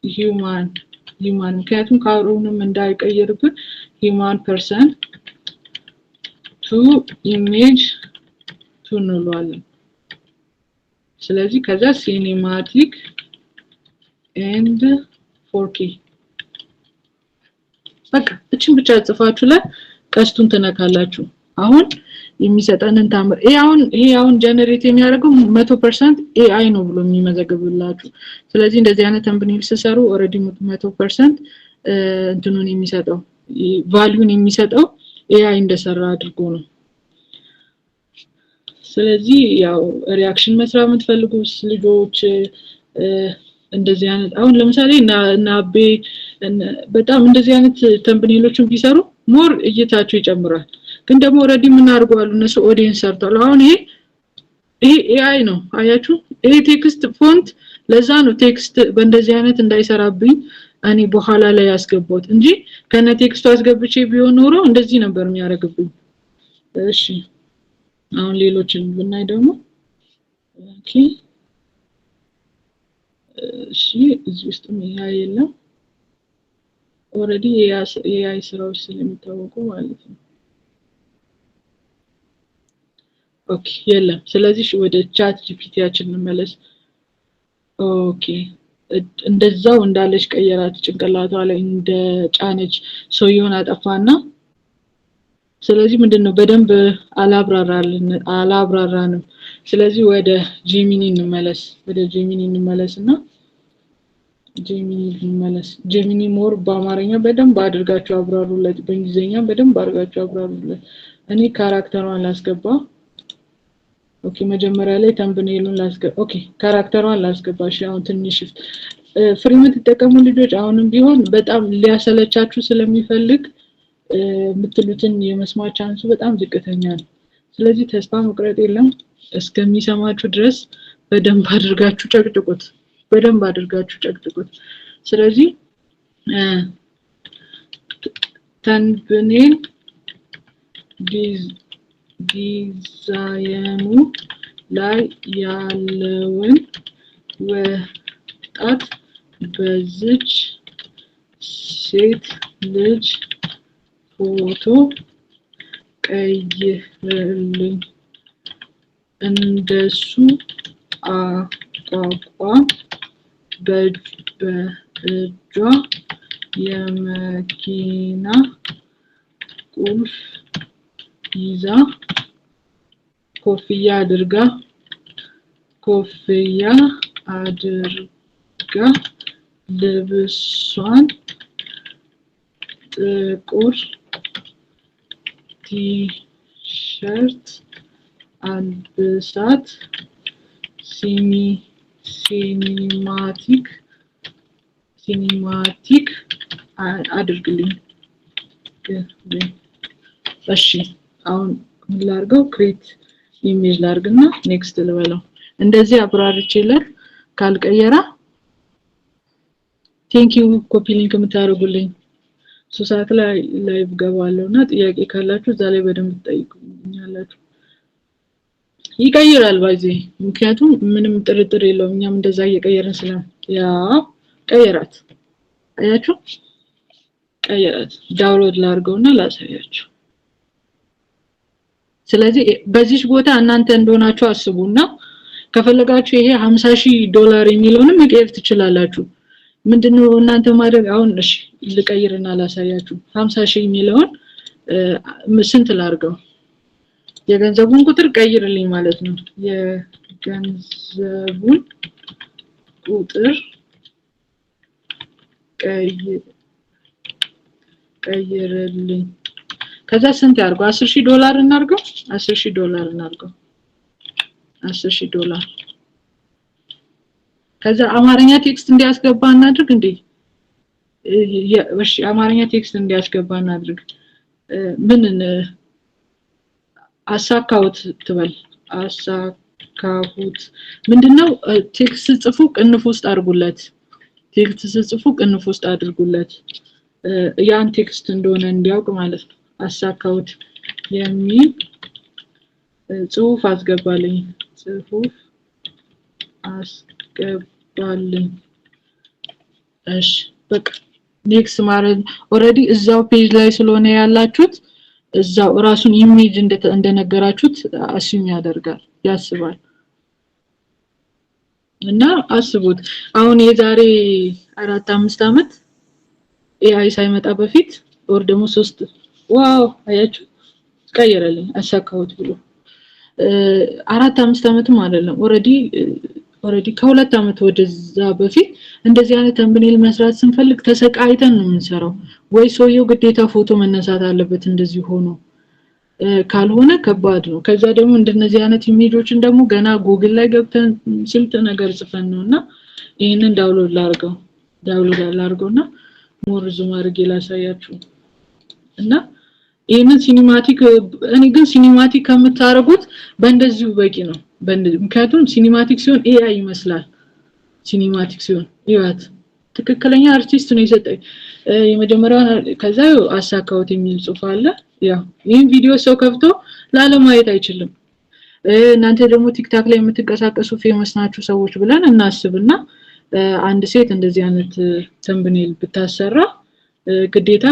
human ምክንያቱም ካሮንም እንዳይቀየርብን human person to image to እንለዋለን ስለዚህ ከዛ cinematic and 4K በቃ እቺን ብቻ ጽፋችሁ ላይ ቀስቱን ተነካላችሁ አሁን የሚሰጠንን ታምር ይሄ አሁን ጀነሬት የሚያደርገው 100% AI ነው ብሎ የሚመዘግብላችሁ ስለዚህ እንደዚህ አይነት ተምብኔል ሲሰሩ ኦሬዲ 100% እንትኑን የሚሰጠው ቫልዩን የሚሰጠው AI እንደሰራ አድርጎ ነው ስለዚህ ያው ሪአክሽን መስራት የምትፈልጉ ልጆች እንደዚህ አይነት አሁን ለምሳሌ እና አቤ በጣም እንደዚህ አይነት ተምብኔሎችን ቢሰሩ ሞር እይታቸው ይጨምራል ግን ደግሞ ኦሬዲ ምን አድርጓሉ እነሱ ኦዲየንስ ሰርተዋል አሁን ይሄ AI ነው አያችሁ ይሄ ቴክስት ፎንት ለዛ ነው ቴክስት በእንደዚህ አይነት እንዳይሰራብኝ እኔ በኋላ ላይ ያስገባሁት እንጂ ከነ ቴክስቱ አስገብቼ ቢሆን ኖሮ እንደዚህ ነበር የሚያደርግብኝ እሺ አሁን ሌሎችን ብናይ ደግሞ ኦኬ እሺ እዚህ ውስጥ AI የለም ኦሬዲ AI ስራዎች ስለሚታወቁ ማለት ነው ኦኬ የለም ስለዚህ ወደ ቻት ጂፒቲያችን እንመለስ ኦኬ እንደዛው እንዳለች ቀየራት ጭንቅላቷ ላይ እንደ ጫነች ሰውየውን አጠፋና ስለዚህ ምንድነው በደንብ አላብራራንም ስለዚህ ወደ ጄሚኒ እንመለስና ጄሚኒ ሞር በአማርኛ በደንብ አድርጋችሁ አብራሩለት በእንግሊዘኛ በደንብ አድርጋችሁ አብራሩለት እኔ ካራክተሯን ላስገባ ኦኬ መጀመሪያ ላይ ተምብኔሉን ላስገባ ኦኬ ካራክተሯን ላስገባሽ አሁን ትንሽ ፍሪም ተጠቀሙ ልጆች አሁንም ቢሆን በጣም ሊያሰለቻችሁ ስለሚፈልግ ምትሉትን የመስማት ቻንሱ በጣም ዝቅተኛ ነው ስለዚህ ተስፋ መቁረጥ የለም እስከሚሰማችሁ ድረስ በደንብ አድርጋችሁ ጨቅጭቁት ስለዚህ ተምብኔል ዲዛይኑ ላይ ያለውን ወጣት በዚች ሴት ልጅ ፎቶ ቀይርልኝ እንደሱ አቋቋም በእጇ የመኪና ቁልፍ ይዛ ኮፍያ አድርጋ ልብሷን ጥቁር ቲሸርት አልብሳት ሲኒማቲክ አድርግልኝ እሺ አሁን ላርገው ክሬት ኢሜጅ ላርግና ኔክስት ልበለው እንደዚህ አብራርቼለት ካልቀየራ ቴንኪው ኮፒ ሊንክ የምታደርጉልኝ ሶሳት ላይ ላይቭ ገባለውና ጥያቄ ካላችሁ እዛ ላይ በደንብ ትጠይቁኛላችሁ ይቀይራል ባይዜ ምክንያቱም ምንም ጥርጥር የለውም እኛም እንደዛ እየቀየርን ስለ ያ ቀየራት አያችሁ ቀየራት ዳውንሎድ ላርገውና ላሳያችሁ ስለዚህ በዚህ ቦታ እናንተ እንደሆናችሁ አስቡና ከፈለጋችሁ ይሄ $50,000 የሚለውንም መቀየር ትችላላችሁ ምንድነው እናንተ ማድረግ አሁን እሺ ልቀይርና ላሳያችሁ 50,000 የሚለውን ስንት ላርገው የገንዘቡን ቁጥር ቀይርልኝ ማለት ነው የገንዘቡን ቁጥር ቀይርልኝ ከዛ ስንት ያርገው $10,000 እናርገው $10,000 እናርገው $10,000 ከዛ አማርኛ ቴክስት እንዲያስገባ እናድርግ እንዴ እሺ አማርኛ ቴክስት እንዲያስገባ እናድርግ ምን አሳካውት ትበል አሳካሁት ምንድነው ቴክስት ጽፉ ቅንፍ ውስጥ አድርጉለት ቴክስት ጽፉ ቅንፍ ውስጥ አድርጉለት ያን ቴክስት እንደሆነ እንዲያውቅ ማለት ነው አሳካውት የሚል ጽሁፍ አስገባልኝ ጽሁፍ አስገባልኝ እሺ በቃ ኔክስት ማለት ኦሬዲ እዛው ፔጅ ላይ ስለሆነ ያላችሁት እዛው ራሱን ኢሜጅ እንደነገራችሁት አሲም ያደርጋል ያስባል እና አስቡት አሁን የዛሬ 4-5 አመት AI ሳይመጣ በፊት ኦር ደግሞ 3 ዋው አያችሁ ቀየረልኝ አሳካውት ብሎ 4-5 አመትም አይደለም ኦሬዲ ከሁለት አመት ወደዛ በፊት እንደዚህ አይነት ተምብኔል መስራት ስንፈልግ ተሰቃይተን ነው የምንሰራው ወይ ሰውየው ግዴታ ፎቶ መነሳት አለበት እንደዚህ ሆኖ ካልሆነ ከባድ ነው ከዛ ደግሞ እንደነዚህ አይነት ኢሜጆችን ደግሞ ገና ጉግል ላይ ገብተን ስልት ነገር ጽፈን ነውና ይሄንን ዳውንሎድ ላድርገውና ሞር ዙም አድርጌ ላሳያችሁ እና ይሄንን ሲኒማቲክ እኔ ግን ሲኒማቲክ ከምታረጉት በእንደዚሁ በቂ ነው ምክንያቱም ሲኒማቲክ ሲሆን ኤአይ ይመስላል ሲኒማቲክ ሲሆን ይዋት ትክክለኛ አርቲስት ነው የሰጠኝ የመጀመሪያው ከዛ አሳካውት የሚል ጽሑፍ አለ ያው ይሄን ቪዲዮ ሰው ከፍቶ ላለማየት አይችልም እናንተ ደግሞ ቲክታክ ላይ የምትንቀሳቀሱ ፌመስ ናችሁ ሰዎች ብለን እናስብና አንድ ሴት እንደዚህ አይነት ተምብኔል ብታሰራ ግዴታ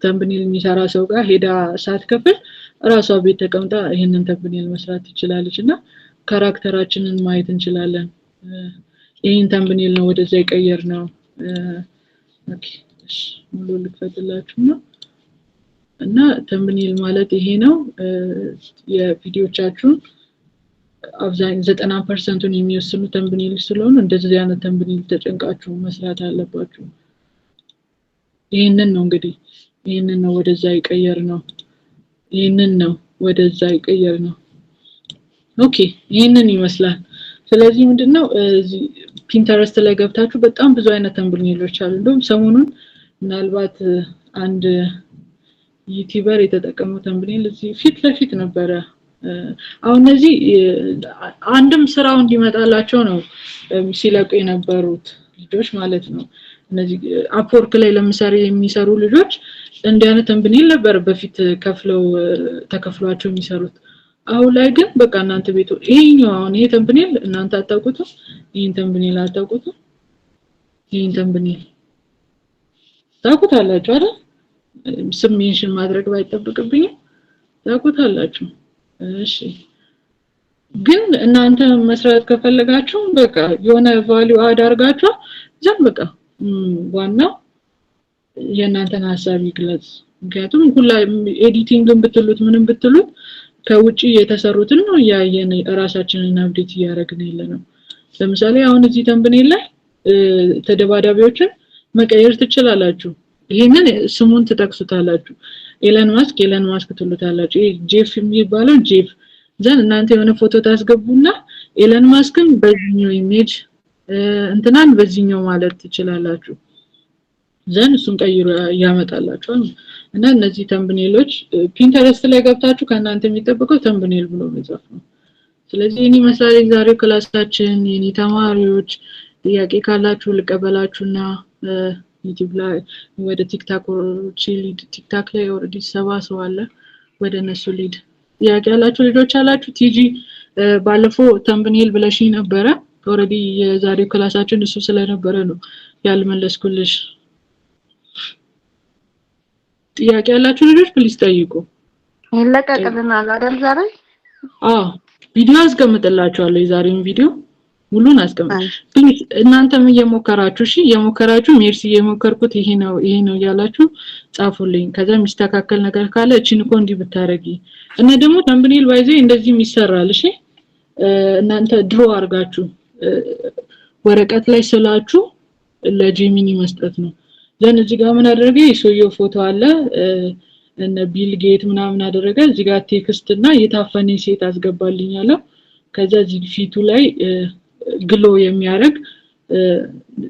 ተምብኔል የሚሰራ ሰው ጋር ሄዳ ሳትከፍል ራሷ ቤት ተቀምጣ ይሄንን ተምብኔል መስራት ትችላለችና ካራክተራችንን ማየት እንችላለን ይሄን ተምብኔል ነው ወደዛ ይቀየር ነው ኦኬ ሙሉ ልክፈትላችሁ ነው እና ተምብኔል ማለት ይሄ ነው የቪዲዮቻችሁን አብዛኛው 90%ን የሚወስኑ ተምብኔል ስለሆነ እንደዚህ አይነት ተምብኔል ተጨንቃችሁ መስራት አለባችሁ ይሄንን ነው እንግዲህ ይሄንን ነው ወደዛ ይቀየር ነው ይሄንን ነው ወደዛ ይቀየር ነው ኦኬ ይሄንን ይመስላል ስለዚህ ምንድነው ፒንተረስት ላይ ገብታችሁ በጣም ብዙ አይነት ተምብኔሎች አሉ እንደውም ሰሞኑን ምናልባት አንድ ዩቲዩበር የተጠቀመው ተምብኔል እዚህ ፊት ለፊት ነበረ አሁን እነዚህ አንድም ስራው እንዲመጣላቸው ነው ሲለቁ የነበሩት ልጆች ማለት ነው እነዚህ አፕወርክ ላይ ለምሳሌ የሚሰሩ ልጆች እንዲያነ ተምብኔል ነበር በፊት ተከፍሏቸው የሚሰሩት አሁን ላይ ግን በቃ እናንተ ቤቱ ይሄኛው አሁን ይሄ ተምብኔል እናንተ አታውቁትም ይሄን ተምብኔል አታውቁትም ይሄን ተምብኔል ታውቁታላችሁ አይደል ስሜንሽን ማድረግ ባይጠብቅብኝም ታውቁታላችሁ እሺ ግን እናንተ መስራት ከፈለጋችሁ በቃ የሆነ ቫልዩ አድ አድርጋችሁ ዘን በቃ ዋናው የእናንተን ሐሳብ ይግለጽ ምክንያቱም ሁላ ኤዲቲንግን ብትሉት ምንም ብትሉት ከውጪ የተሰሩትን ነው ያየን ራሳችንን አፕዴት ያደርግን ይለናል ለምሳሌ አሁን እዚህ ተምብኔል ላይ ተደባዳቢዎችን መቀየር ትችላላችሁ ይሄንን ስሙን ተጠቅሱታላችሁ ኤለን ማስክ ትሉታላችሁ ጄፍ የሚባለው ጄፍ ዘን እናንተ የሆነ ፎቶ ታስገቡና ኤለን ማስክን በዚህኛው ኢሜጅ እንትናን በዚህኛው ማለት ትችላላችሁ ዘን እሱን ቀይሮ ያመጣላችኋል እና እነዚህ ተምብኔሎች ፒንተረስት ላይ ገብታችሁ ከእናንተ የሚጠብቀው ተምብኔል ብሎ መጻፍ ነው ስለዚህ እኔ መሳሌ ዛሬ ክላሳችን የኔ ተማሪዎች ጥያቄ ካላችሁ ልቀበላችሁና ዩቲዩብ ላይ ወደ ቲክታክ ላይ ኦሬዲ 7 ሰው አለ ወደ እነሱ ሊድ ጥያቄ ያላችሁ ልጆች አላችሁ ቲጂ ባለፈው ተምብኔል ብለሽኝ ነበረ ኦሬዲ የዛሬው ክላሳችን እሱ ስለነበረ ነው ያልመለስኩልሽ ጥያቄ ያላችሁ ልጆች ፕሊዝ ጠይቁ ይለቀቅልናል አይደል ዛሬ ቪዲዮ አስቀምጥላችኋለሁ የዛሬውን ቪዲዮ ሙሉን አስቀምጥ ፕሊዝ እናንተም እየሞከራችሁ እሺ እየሞከራችሁ ሜርሲ እየሞከርኩት ይሄ ነው ያላችሁ ጻፉልኝ ከዛ የሚስተካከል ነገር ካለ እቺን እኮ እንዲ ብታረጊ እና ደግሞ ተምብኔል ባይዘ እንደዚህም ይሰራል እሺ እናንተ ድሮ አርጋችሁ ወረቀት ላይ ስላችሁ ለጂሚኒ መስጠት ነው ዘን እዚህ ጋር ምን አደረገ የሰውየው ፎቶ አለ እነ ቢል ጌት ምናምን አደረገ እዚህ ጋር ቴክስት እና የታፈነ ሴት አስገባልኛል ከዛ እዚህ ፊቱ ላይ ግሎ የሚያረግ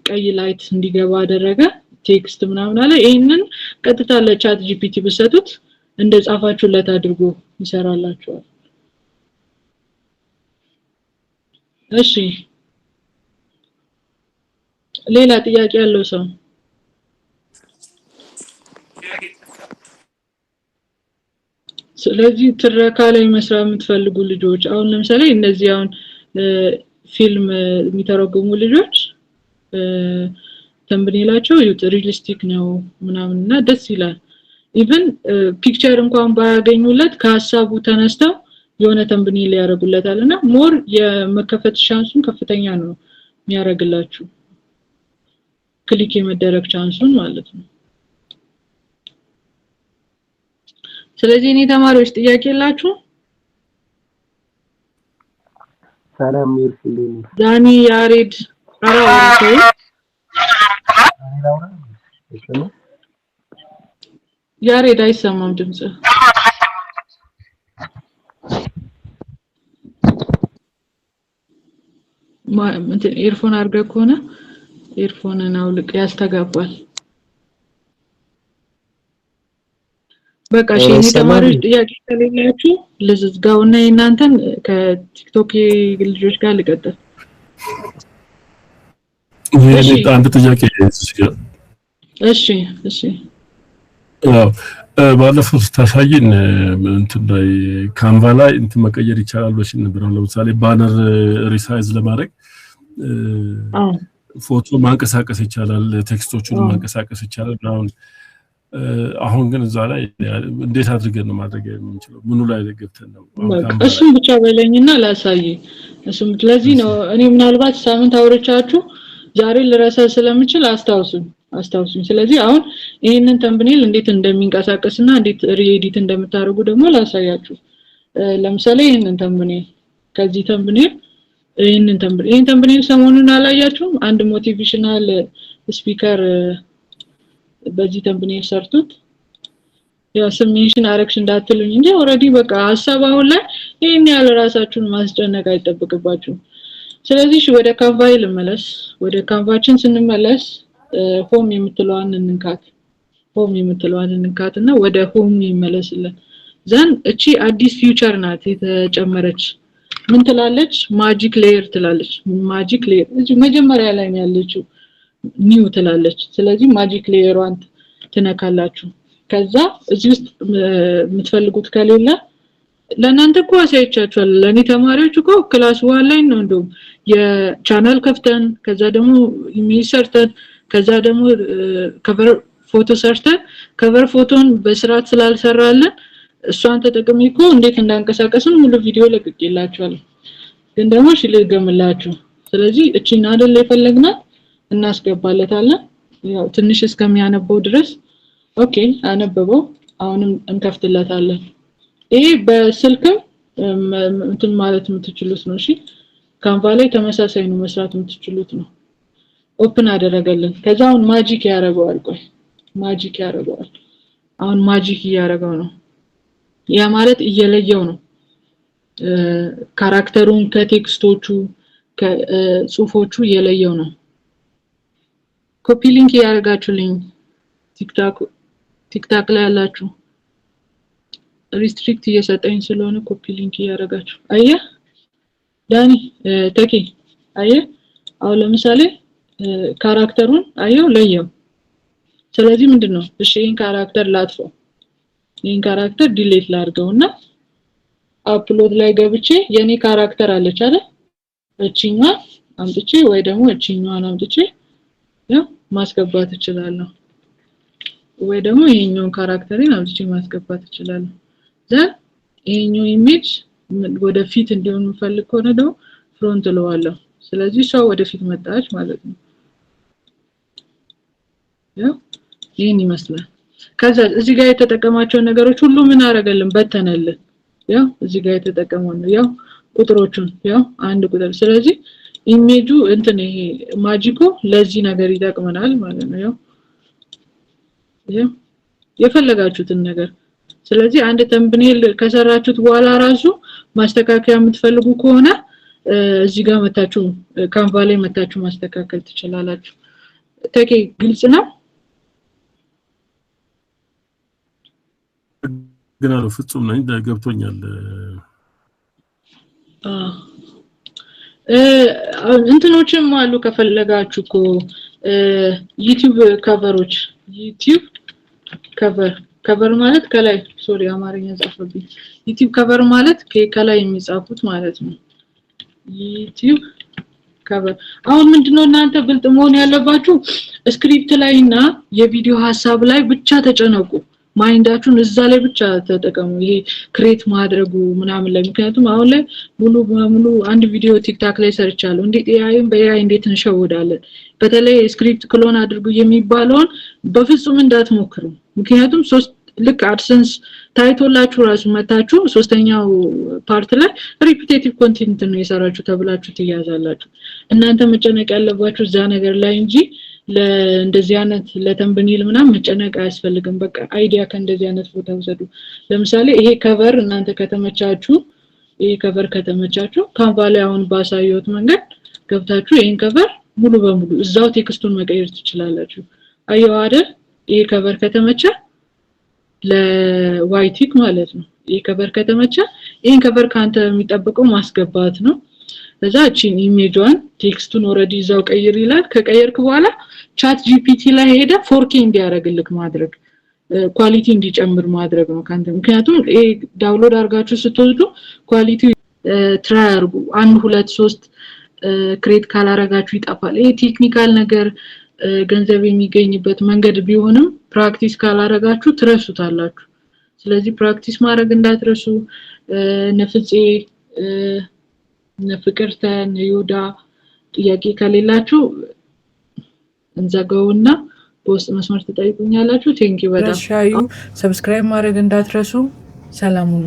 ቀይ ላይት እንዲገባ አደረገ ቴክስት ምናምን አለ ይሄንን ቀጥታ ለቻት ጂፒቲ በሰጡት እንደጻፋችሁለት አድርጎ ይሰራላችኋል እሺ ሌላ ጥያቄ ያለው ሰው ስለዚህ ትረካ ላይ መስራት የምትፈልጉ ልጆች አሁን ለምሳሌ እነዚህ አሁን ፊልም የሚተረጉሙ ልጆች ተምብኔላቸው ሪalistic ነው ምናምንና ደስ ይላል ኢቭን ፒክቸር እንኳን ባያገኙለት ከሐሳቡ ተነስተው የሆነ ተምብኔል ያደርጉለታልና ሞር የመከፈት ቻንሱን ከፍተኛ ነው የሚያደርግላችሁ ክሊክ የመደረግ ቻንሱን ማለት ነው ስለዚህ እኔ ተማሪዎች ጥያቄ የላችሁ ሰላም ይርፍልኝ ዳኒ ያሬድ አራው ያሬድ አይሰማም ድምጽ እንትን ኤርፎን አድርገህ ከሆነ ኤርፎንን አውልቅ ያስተጋባል በቃ እሺ ተማሪዎች ጥያቄ ከሌላችሁ ልዝጋውና እናንተን ከቲክቶክ ልጆች ጋር ልቀጥል ይሄ አንድ ጥያቄ እሺ ባለፈው ታሳየን እንትን ላይ ካንቫ ላይ እንትን መቀየር ይቻላል ወይስ ነበር ለምሳሌ ባነር ሪሳይዝ ለማድረግ ፎቶ ማንቀሳቀስ ይቻላል ቴክስቶቹን ማንቀሳቀስ ይቻላል አሁን ግን እዛ ላይ እንዴት አድርገን ነው ማድረግ የምንችለው ምኑ ላይ ገብተን ነው እሱም ብቻ በለኝና ላሳይ እሱም ስለዚህ ነው እኔ ምናልባት ሳምንት አውርቻችሁ ዛሬ ልረሳ ስለምችል አስታውሱኝ ስለዚህ አሁን ይሄንን ተምብኔል እንዴት እንደሚንቀሳቀስና እንዴት ሪኤዲት እንደምታደርጉ ደግሞ ላሳያችሁ ለምሳሌ ይሄንን ተምብኔል ከዚህ ተምብኔል ይሄንን ተምብኔል ሰሞኑን አላያችሁም አንድ ሞቲቬሽናል ስፒከር በዚህ ተምብኔል ሰርቱት ያ ሰሜንሽን አረክሽን እንዳትሉኝ እንጂ ኦሬዲ በቃ ሐሳብ አሁን ላይ ይሄን ያለ ራሳችሁን ማስጨነቅ አይጠብቅባችሁ ስለዚህ ወደ ካንቫ ልመለስ ወደ ካንቫችን ስንመለስ ሆም የምትለዋን እንካትና ወደ ሆም ይመለስልን ዘን እቺ አዲስ ፊውቸር ናት የተጨመረች ምን ትላለች ማጂክ ሌየር ትላለች ማጂክ ሌየር እዚህ መጀመሪያ ላይ ነው ያለችው ኒው ትላለች ስለዚህ ማጂክ ሌየሯን ትነካላችሁ ከዛ እዚህ ውስጥ የምትፈልጉት ከሌለ ለእናንተ እኮ አሳይቻችኋል ለኔ ተማሪዎች እኮ ክላስ 1 ላይ ነው እንደው የቻናል ከፍተን ከዛ ደግሞ ኢሜል ሰርተን ከዛ ደግሞ ከቨር ፎቶ ሰርተን ከቨር ፎቶን በስርዓት ስላልሰራለን እሷን ተጠቅሜኮ እንዴት እንዳንቀሳቀስን ሙሉ ቪዲዮ ለቅቄላችኋለሁ ግን ደግሞ ልገምላችሁ ስለዚህ እቺን አይደል የፈለግናት እናስገባለታለን ያው ትንሽ እስከሚያነበው ድረስ ኦኬ አነበበው አሁንም እንከፍትለታለን ይሄ በስልክም እንትን ማለት የምትችሉት ነው እሺ ካንቫ ላይ ተመሳሳይ ነው መስራት የምትችሉት ነው ኦፕን አደረገልን ከዛ አሁን ማጂክ ያደርገዋል አሁን ማጂክ ያደርገው ነው ያ ማለት እየለየው ነው ካራክተሩን ከቴክስቶቹ ከጽሁፎቹ እየለየው ነው ኮፒ ሊንክ ያደርጋችሁልኝ ቲክታክ ላይ ያላችሁ ሪስትሪክት እየሰጠኝ ስለሆነ ኮፒ ሊንክ ያደርጋችሁ አየ ዳኒ ተኪ አየ አው ለምሳሌ ካራክተሩን አየው ለየው ስለዚህ ምንድነው እሺ ይሄን ካራክተር ላጥፈው ይሄን ካራክተር ዲሊት ላድርገውና አፕሎድ ላይ ገብቼ የኔ ካራክተር አለች አይደል እቺኛ አምጥቼ ወይ ደግሞ እቺኛዋን አምጥቼ ያው ማስገባት እችላለሁ ወይ ደግሞ ይሄኛውን ካራክተርን አምጥቼ ማስገባት እችላለሁ ዘን ይሄኛው ኢሜጅ ወደ ፊት እንዲሆን የምፈልግ ከሆነ ደግሞ ፍሮንት ለዋለሁ ስለዚህ ሷ ወደ ፊት መጣች ማለት ነው ያው ይሄን ይመስላል ከዛ እዚህ ጋር የተጠቀማቸው ነገሮች ሁሉ ምን አረጋለን በተነልን ያው እዚህ ጋር የተጠቀመው ነው ያው ቁጥሮቹን ያው አንድ ቁጥር ስለዚህ ኢሜጁ እንትን ይሄ ማጂኮ ለዚህ ነገር ይጠቅመናል ማለት ነው ያው የፈለጋችሁትን ነገር ስለዚህ አንድ ተምብኔል ከሰራችሁት በኋላ ራሱ ማስተካከያ የምትፈልጉ ከሆነ እዚህ ጋር መታችሁ ካንቫ ላይ መታችሁ ማስተካከል ትችላላችሁ ተኬ ግልጽ ነው ግን አለው ፍጹም ነኝ ገብቶኛል እንትኖችም አሉ ከፈለጋችሁ እኮ ዩቲዩብ ከቨሮች ዩቲዩብ ከቨር ማለት ከላይ ሶሪ አማርኛ ጻፈብኝ ዩቲዩብ ከቨር ማለት ከላይ የሚጻፉት ማለት ነው ዩቲዩብ ከቨር አሁን ምንድነው እናንተ ብልጥ መሆን ያለባችሁ ስክሪፕት ላይና የቪዲዮ ሐሳብ ላይ ብቻ ተጨነቁ ማይንዳችሁን እዛ ላይ ብቻ ተጠቀሙ ይሄ ክሬት ማድረጉ ምናምን ላይ ምክንያቱም አሁን ላይ ሙሉ አንድ ቪዲዮ ቲክታክ ላይ ሰርቻለሁ እንዴ በኤአይ እንዴት እንሸውዳለን በተለይ ስክሪፕት ክሎን አድርጉ የሚባለውን በፍጹም እንዳትሞክሩ ምክንያቱም ልክ አድሰንስ ታይቶላችሁ ራሱ መታችሁ ሶስተኛው ፓርት ላይ ሪፒቲቲቭ ኮንቴንት ነው የሰራችሁ ተብላችሁ ትያዛላችሁ እናንተ መጨነቅ ያለባችሁ እዛ ነገር ላይ እንጂ ለእንደዚህ አይነት ለተምብኔል ምናምን መጨነቅ አያስፈልግም በቃ አይዲያ ከእንደዚህ አይነት ቦታ ወሰዱ ለምሳሌ ይሄ ከቨር እናንተ ከተመቻችሁ ይሄ ከቨር ከተመቻችሁ ካንቫ ላይ አሁን ባሳየሁት መንገድ ገብታችሁ ይሄን ከቨር ሙሉ በሙሉ እዛው ቴክስቱን መቀየር ትችላላችሁ አየው አይደል ይሄ ከቨር ከተመቻ ለዋይቲክ ማለት ነው ይሄ ከቨር ከተመቻ ይሄን ከቨር ካንተ የሚጠብቀው ማስገባት ነው ለዛ እቺን ኢሜጇን ቴክስቱን ኦሬዲ እዛው ቀይር ይላል ከቀየርክ በኋላ ቻት ጂፒቲ ላይ ሄደ 4K እንዲያረግልክ ማድረግ ኳሊቲ እንዲጨምር ማድረግ ነው ካንተ ምክንያቱም ይሄ ዳውንሎድ አድርጋችሁ ስትወስዱ ኳሊቲ ትራይ አድርጉ 1 2 3 ክሬት ካላረጋችሁ ይጣፋል ይሄ ቴክኒካል ነገር ገንዘብ የሚገኝበት መንገድ ቢሆንም ፕራክቲስ ካላረጋችሁ ትረሱታላችሁ ስለዚህ ፕራክቲስ ማድረግ እንዳትረሱ ነፍጼ ነፍቅርተ ነዩዳ ጥያቄ ከሌላችሁ እንዘጋውና በውስጥ መስመር ተጠይቁኛላችሁ ቴንኪው በጣም ሰብስክራይብ ማድረግ እንዳትረሱ ሰላም ሁኑ